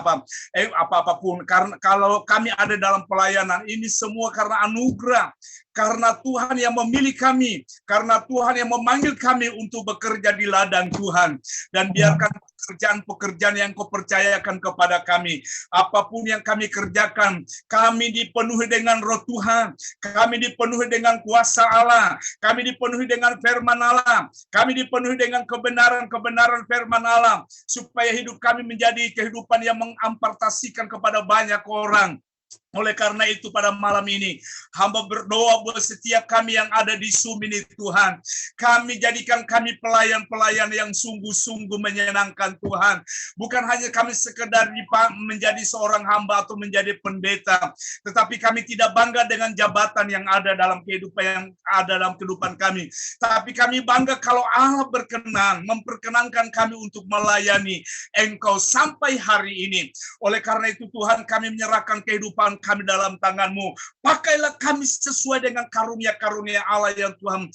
apapun. Karena kalau kami ada dalam pelayanan ini semua karena anugerah, karena Tuhan yang memilih kami, karena Tuhan yang memanggil kami untuk bekerja di ladang Tuhan. Dan biarkan pekerjaan-pekerjaan yang Kau percayakan kepada kami, apapun yang kami kerjakan, kami dipenuhi dengan Roh Tuhan, kami dipenuhi dengan kuasa Allah, kami dipenuhi dengan firman Allah, kami dipenuhi dengan kebenaran-kebenaran firman Allah, supaya hidup kami menjadi kehidupan yang mengampartasikan kepada banyak orang. Oleh karena itu pada malam ini, hamba berdoa buat setiap kami yang ada di Zoom ini Tuhan. Kami jadikan kami pelayan-pelayan yang sungguh-sungguh menyenangkan Tuhan. Bukan hanya kami sekedar menjadi seorang hamba atau menjadi pendeta. Tetapi kami tidak bangga dengan jabatan yang ada dalam kehidupan kami. Tapi kami bangga kalau Allah berkenan, memperkenankan kami untuk melayani Engkau sampai hari ini. Oleh karena itu Tuhan, kami menyerahkan kehidupan kami dalam tangan-Mu. Pakailah kami sesuai dengan karunia-karunia Allah yang Tuhan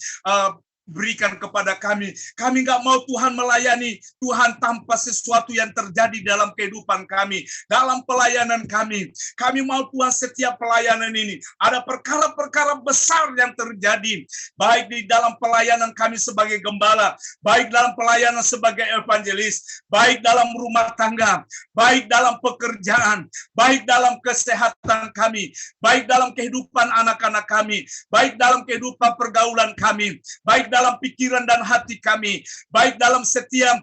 berikan kepada kami. Kami nggak mau Tuhan melayani Tuhan tanpa sesuatu yang terjadi dalam kehidupan kami, dalam pelayanan kami. Kami mau Tuhan setiap pelayanan ini ada perkara-perkara besar yang terjadi, baik di dalam pelayanan kami sebagai gembala, baik dalam pelayanan sebagai evangelis, baik dalam rumah tangga, baik dalam pekerjaan, baik dalam kesehatan kami, baik dalam kehidupan anak-anak kami, baik dalam kehidupan pergaulan kami, baik dalam pikiran dan hati kami, baik dalam setiap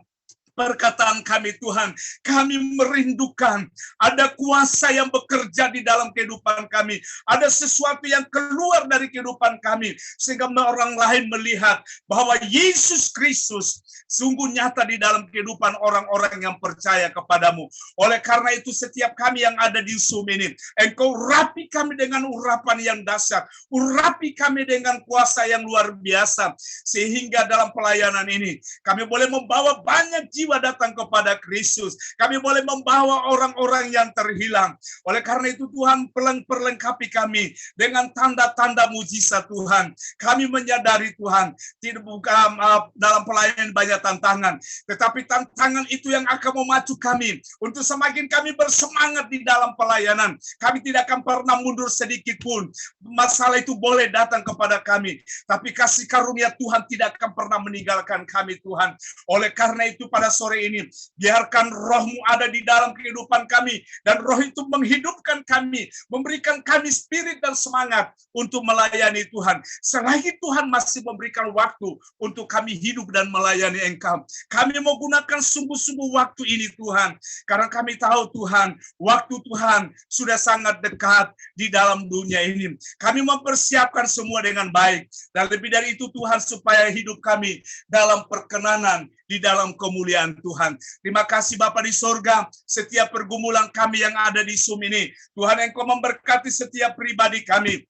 perkataan kami Tuhan. Kami merindukan ada kuasa yang bekerja di dalam kehidupan kami. Ada sesuatu yang keluar dari kehidupan kami, sehingga orang lain melihat bahwa Yesus Kristus sungguh nyata di dalam kehidupan orang-orang yang percaya kepadamu. Oleh karena itu setiap kami yang ada di Zoom ini, Engkau urapi kami dengan urapan yang dahsyat, urapi kami dengan kuasa yang luar biasa, sehingga dalam pelayanan ini kami boleh membawa banyak jiwa datang kepada Kristus. Kami boleh membawa orang-orang yang terhilang. Oleh karena itu Tuhan, perlengkapi kami dengan tanda-tanda mujizat Tuhan. Kami menyadari Tuhan, tidak bukan dalam pelayanan banyak tantangan, tetapi tantangan itu yang akan memacu kami untuk semakin kami bersemangat di dalam pelayanan. Kami tidak akan pernah mundur sedikit pun. Masalah itu boleh datang kepada kami, tapi kasih karunia Tuhan tidak akan pernah meninggalkan kami Tuhan. Oleh karena itu pada sore ini, biarkan Roh-Mu ada di dalam kehidupan kami, dan Roh itu menghidupkan kami, memberikan kami spirit dan semangat untuk melayani Tuhan. Selagi Tuhan masih memberikan waktu untuk kami hidup dan melayani Engkau, kami mau gunakan sungguh-sungguh waktu ini Tuhan, karena kami tahu Tuhan, waktu Tuhan sudah sangat dekat di dalam dunia ini. Kami mempersiapkan semua dengan baik, dan lebih dari itu Tuhan, supaya hidup kami dalam perkenanan, di dalam kemuliaan Tuhan. Terima kasih Bapa di sorga, setiap pergumulan kami yang ada di Zoom ini, Tuhan Engkau memberkati setiap pribadi kami,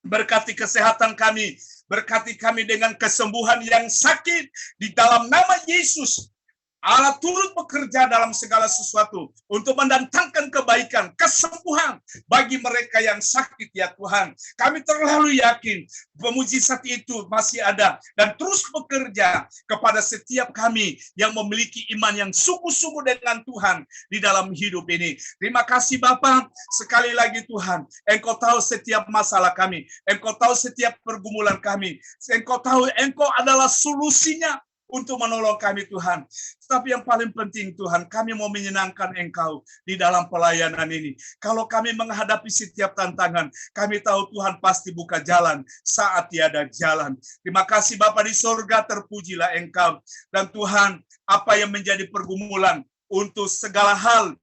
berkati kesehatan kami, berkati kami dengan kesembuhan yang sakit, di dalam nama Yesus. Allah turut bekerja dalam segala sesuatu untuk mendatangkan kebaikan, kesembuhan bagi mereka yang sakit ya Tuhan. Kami terlalu yakin mujizat itu masih ada dan terus bekerja kepada setiap kami yang memiliki iman yang sungguh-sungguh dengan Tuhan di dalam hidup ini. Terima kasih Bapa, sekali lagi Tuhan, Engkau tahu setiap masalah kami, Engkau tahu setiap pergumulan kami, Engkau tahu Engkau adalah solusinya untuk menolong kami Tuhan. Tapi yang paling penting Tuhan, kami mau menyenangkan Engkau di dalam pelayanan ini. Kalau kami menghadapi setiap tantangan, kami tahu Tuhan pasti buka jalan saat tiada jalan. Terima kasih Bapa di sorga, terpujilah Engkau. Dan Tuhan, apa yang menjadi pergumulan untuk segala hal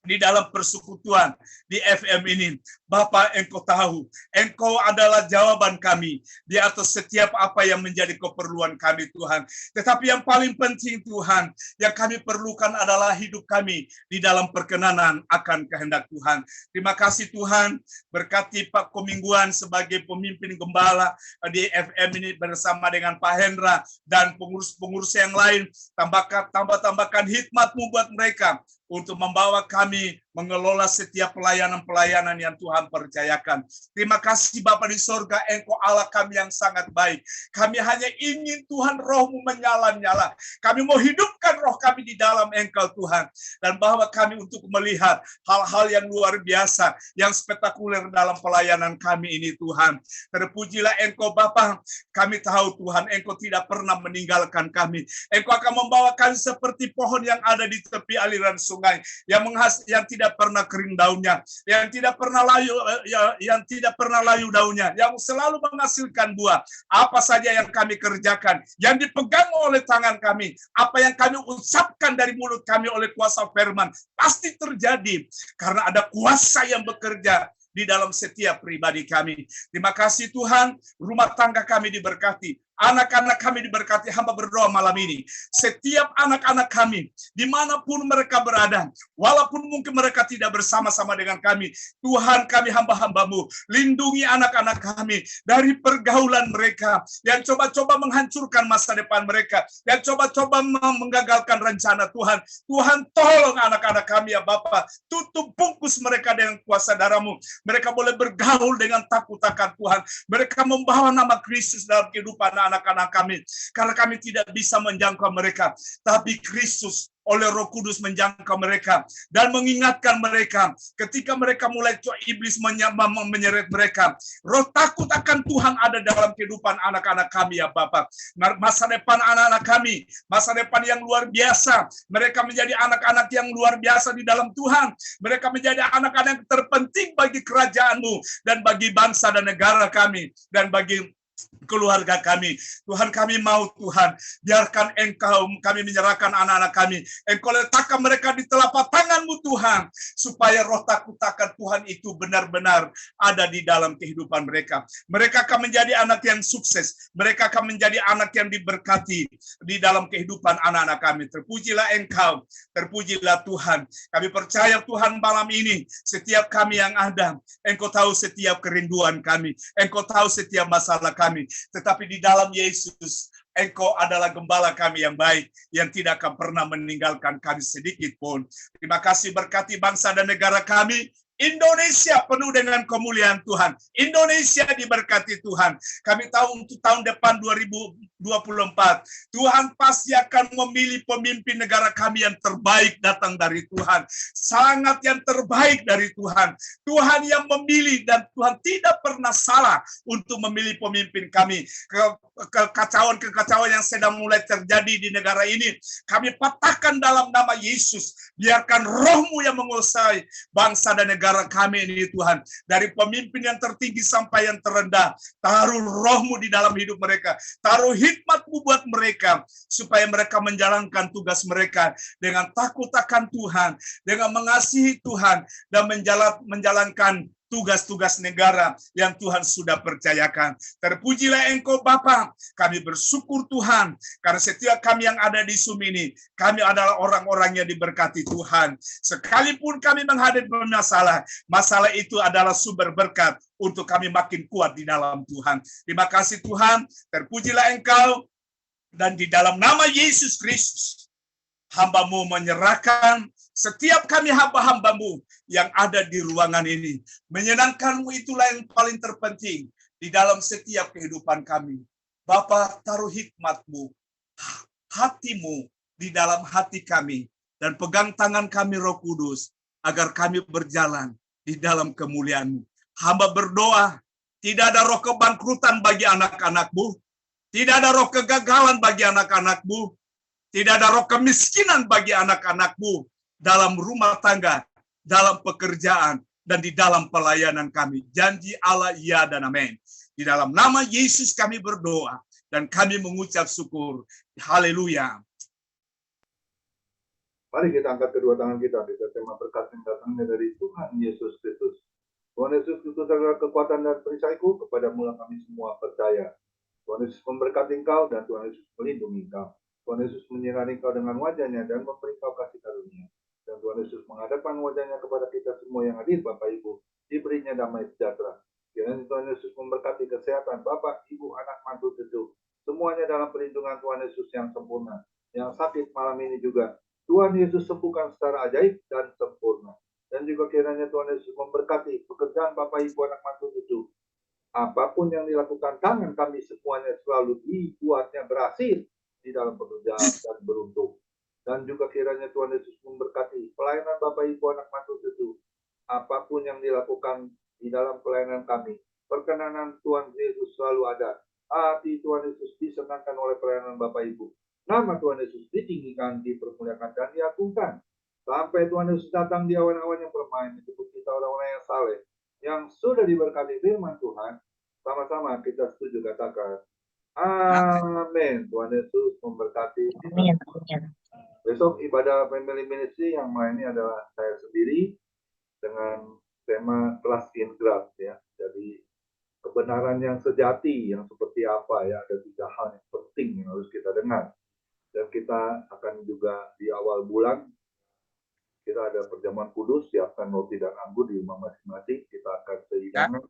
di dalam persekutuan di FM ini, Bapa, Engkau tahu, Engkau adalah jawaban kami di atas setiap apa yang menjadi keperluan kami, Tuhan. Tetapi yang paling penting, Tuhan, yang kami perlukan adalah hidup kami di dalam perkenanan akan kehendak Tuhan. Terima kasih Tuhan, berkati Pak Komingguan sebagai pemimpin gembala di FM ini bersama dengan Pak Hendra dan pengurus-pengurus yang lain. Tambahkan hikmat-Mu buat mereka untuk membawa kami mengelola setiap pelayanan-pelayanan yang Tuhan percayakan. Terima kasih Bapa di sorga, Engkau Allah kami yang sangat baik. Kami hanya ingin Tuhan roh-Mu menyala-nyala. Kami mau hidupkan roh kami di dalam Engkau Tuhan. Dan bahwa kami untuk melihat hal-hal yang luar biasa, yang spektakuler dalam pelayanan kami ini Tuhan. Terpujilah Engkau Bapa. Kami tahu Tuhan, Engkau tidak pernah meninggalkan kami. Engkau akan membawa kami seperti pohon yang ada di tepi aliran sungai, yang tidak pernah kering daunnya, yang tidak pernah layu daunnya, yang selalu menghasilkan buah. Apa saja yang kami kerjakan, yang dipegang oleh tangan kami, apa yang kami ucapkan dari mulut kami oleh kuasa firman, pasti terjadi karena ada kuasa yang bekerja di dalam setiap pribadi kami. Terima kasih Tuhan, rumah tangga kami diberkati, anak-anak kami diberkati. Hamba berdoa malam ini, setiap anak-anak kami, dimanapun mereka berada, walaupun mungkin mereka tidak bersama-sama dengan kami, Tuhan kami hamba-Hamba-Mu, lindungi anak-anak kami dari pergaulan mereka, yang coba-coba menghancurkan masa depan mereka, yang coba-coba menggagalkan rencana Tuhan. Tuhan tolong anak-anak kami ya Bapa, tutup bungkus mereka dengan kuasa darah-Mu. Mereka boleh bergaul dengan takut akan Tuhan. Mereka membawa nama Kristus dalam kehidupan anak-anak kami. Karena kami tidak bisa menjangkau mereka. Tapi Kristus oleh Roh Kudus menjangkau mereka dan mengingatkan mereka ketika mereka mulai iblis menyeret mereka. Roh takut akan Tuhan ada dalam kehidupan anak-anak kami ya Bapak. Masa depan anak-anak kami, masa depan yang luar biasa. Mereka menjadi anak-anak yang luar biasa di dalam Tuhan. Mereka menjadi anak-anak yang terpenting bagi kerajaan-Mu dan bagi bangsa dan negara kami dan bagi keluarga kami. Tuhan, kami mau Tuhan, biarkan Engkau, kami menyerahkan anak-anak kami. Engkau letakkan mereka di telapak tangan-Mu Tuhan, supaya roh takut akan Tuhan itu benar-benar ada di dalam kehidupan mereka. Mereka akan menjadi anak yang sukses. Mereka akan menjadi anak yang diberkati di dalam kehidupan anak-anak kami. Terpujilah Engkau, terpujilah Tuhan. Kami percaya Tuhan malam ini, setiap kami yang ada, Engkau tahu setiap kerinduan kami. Engkau tahu setiap masalah kami. Tetapi di dalam Yesus, Engkau adalah gembala kami yang baik, yang tidak akan pernah meninggalkan kami sedikit pun. Terima kasih, berkati bangsa dan negara kami. Indonesia penuh dengan kemuliaan Tuhan. Indonesia diberkati Tuhan. Kami tahu untuk tahun depan 2024, Tuhan pasti akan memilih pemimpin negara kami yang terbaik datang dari Tuhan. Sangat yang terbaik dari Tuhan. Tuhan yang memilih dan Tuhan tidak pernah salah untuk memilih pemimpin kami. Kekacauan-kekacauan yang sedang mulai terjadi di negara ini, kami patahkan dalam nama Yesus. Biarkan Roh-Mu yang menguasai bangsa dan negara kami ini Tuhan. Dari pemimpin yang tertinggi sampai yang terendah. Taruh Roh-Mu di dalam hidup mereka. Taruh hikmat-Mu buat mereka. Supaya mereka menjalankan tugas mereka dengan takut akan Tuhan. Dengan mengasihi Tuhan. Dan menjalankan tugas-tugas negara yang Tuhan sudah percayakan. Terpujilah Engkau Bapa. Kami bersyukur Tuhan, karena setiap kami yang ada di Zoom ini, kami adalah orang-orang yang diberkati Tuhan. Sekalipun kami menghadapi masalah, masalah itu adalah sumber berkat untuk kami makin kuat di dalam Tuhan. Terima kasih Tuhan, terpujilah Engkau, dan di dalam nama Yesus Kristus, hamba-Mu menyerahkan setiap kami hamba-hamba-Mu yang ada di ruangan ini. Menyenangkan-Mu itulah yang paling terpenting di dalam setiap kehidupan kami. Bapa, taruh hikmat-Mu, hati-Mu di dalam hati kami, dan pegang tangan kami Roh Kudus, agar kami berjalan di dalam kemuliaan-Mu. Hamba berdoa, tidak ada roh kebangkrutan bagi anak-anak-Mu, tidak ada roh kegagalan bagi anak-anak-Mu, tidak ada roh kemiskinan bagi anak-anak-Mu, dalam rumah tangga, dalam pekerjaan, dan di dalam pelayanan kami. Janji Allah, ya dan amin. Di dalam nama Yesus kami berdoa, dan kami mengucap syukur. Haleluya. Mari kita angkat kedua tangan kita, kita terima berkat yang datangnya dari Tuhan Yesus Kristus. Tuhan Yesus itu adalah kekuatan dan perisaiku, kepadamu lah kami semua percaya. Tuhan Yesus memberkati engkau dan Tuhan Yesus melindungi engkau. Tuhan Yesus menyinari engkau dengan wajahnya dan memberi engkau kasih karunia. Dan Tuhan Yesus menghadapkan wajahnya kepada kita semua yang hadir, Bapak Ibu, diberinya damai sejahtera. Kiranya Tuhan Yesus memberkati kesehatan Bapak, Ibu, anak, mantu, cucu. Semuanya dalam perlindungan Tuhan Yesus yang sempurna. Yang sakit malam ini juga, Tuhan Yesus sembuhkan secara ajaib dan sempurna. Dan juga kiranya Tuhan Yesus memberkati pekerjaan Bapak, Ibu, anak, mantu, cucu. Apapun yang dilakukan tangan kami semuanya selalu dibuatnya berhasil di dalam pekerjaan dan beruntung. Dan juga kiranya Tuhan Yesus memberkati pelayanan Bapak, Ibu, anak, mantu, cucu. Apapun yang dilakukan di dalam pelayanan kami, perkenanan Tuhan Yesus selalu ada. Hati Tuhan Yesus disenangkan oleh pelayanan Bapak, Ibu. Nama Tuhan Yesus ditinggikan, dipermuliakan, dan diagungkan. Sampai Tuhan Yesus datang di awan-awan yang bermain, disebut kita orang-orang yang saleh, yang sudah diberkati firman Tuhan. Sama-sama kita setuju katakan amin. Tuhan Yesus memberkati kita. Amin. Besok ibadah family ministry yang melayani adalah saya sendiri dengan tema trust in Christ ya. Jadi kebenaran yang sejati yang seperti apa ya, ada 3 hal yang penting yang harus kita dengar. Dan kita akan juga di awal bulan kita ada perjamuan kudus, siapkan roti dan anggur di rumah masing-masing. Kita akan sehidangan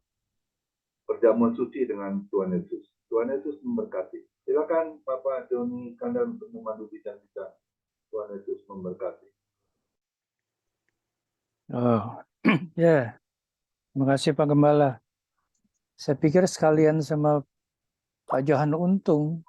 perjamuan suci dengan Tuhan Yesus. Tuhan Yesus memberkati. Silakan Bapak Joni Kandar untuk memandu bincang-bincang. Tuhan Yesus memberkati. Oh, ya. Terima kasih Pak Gembala. Saya pikir sekalian sama Pak Johan Untung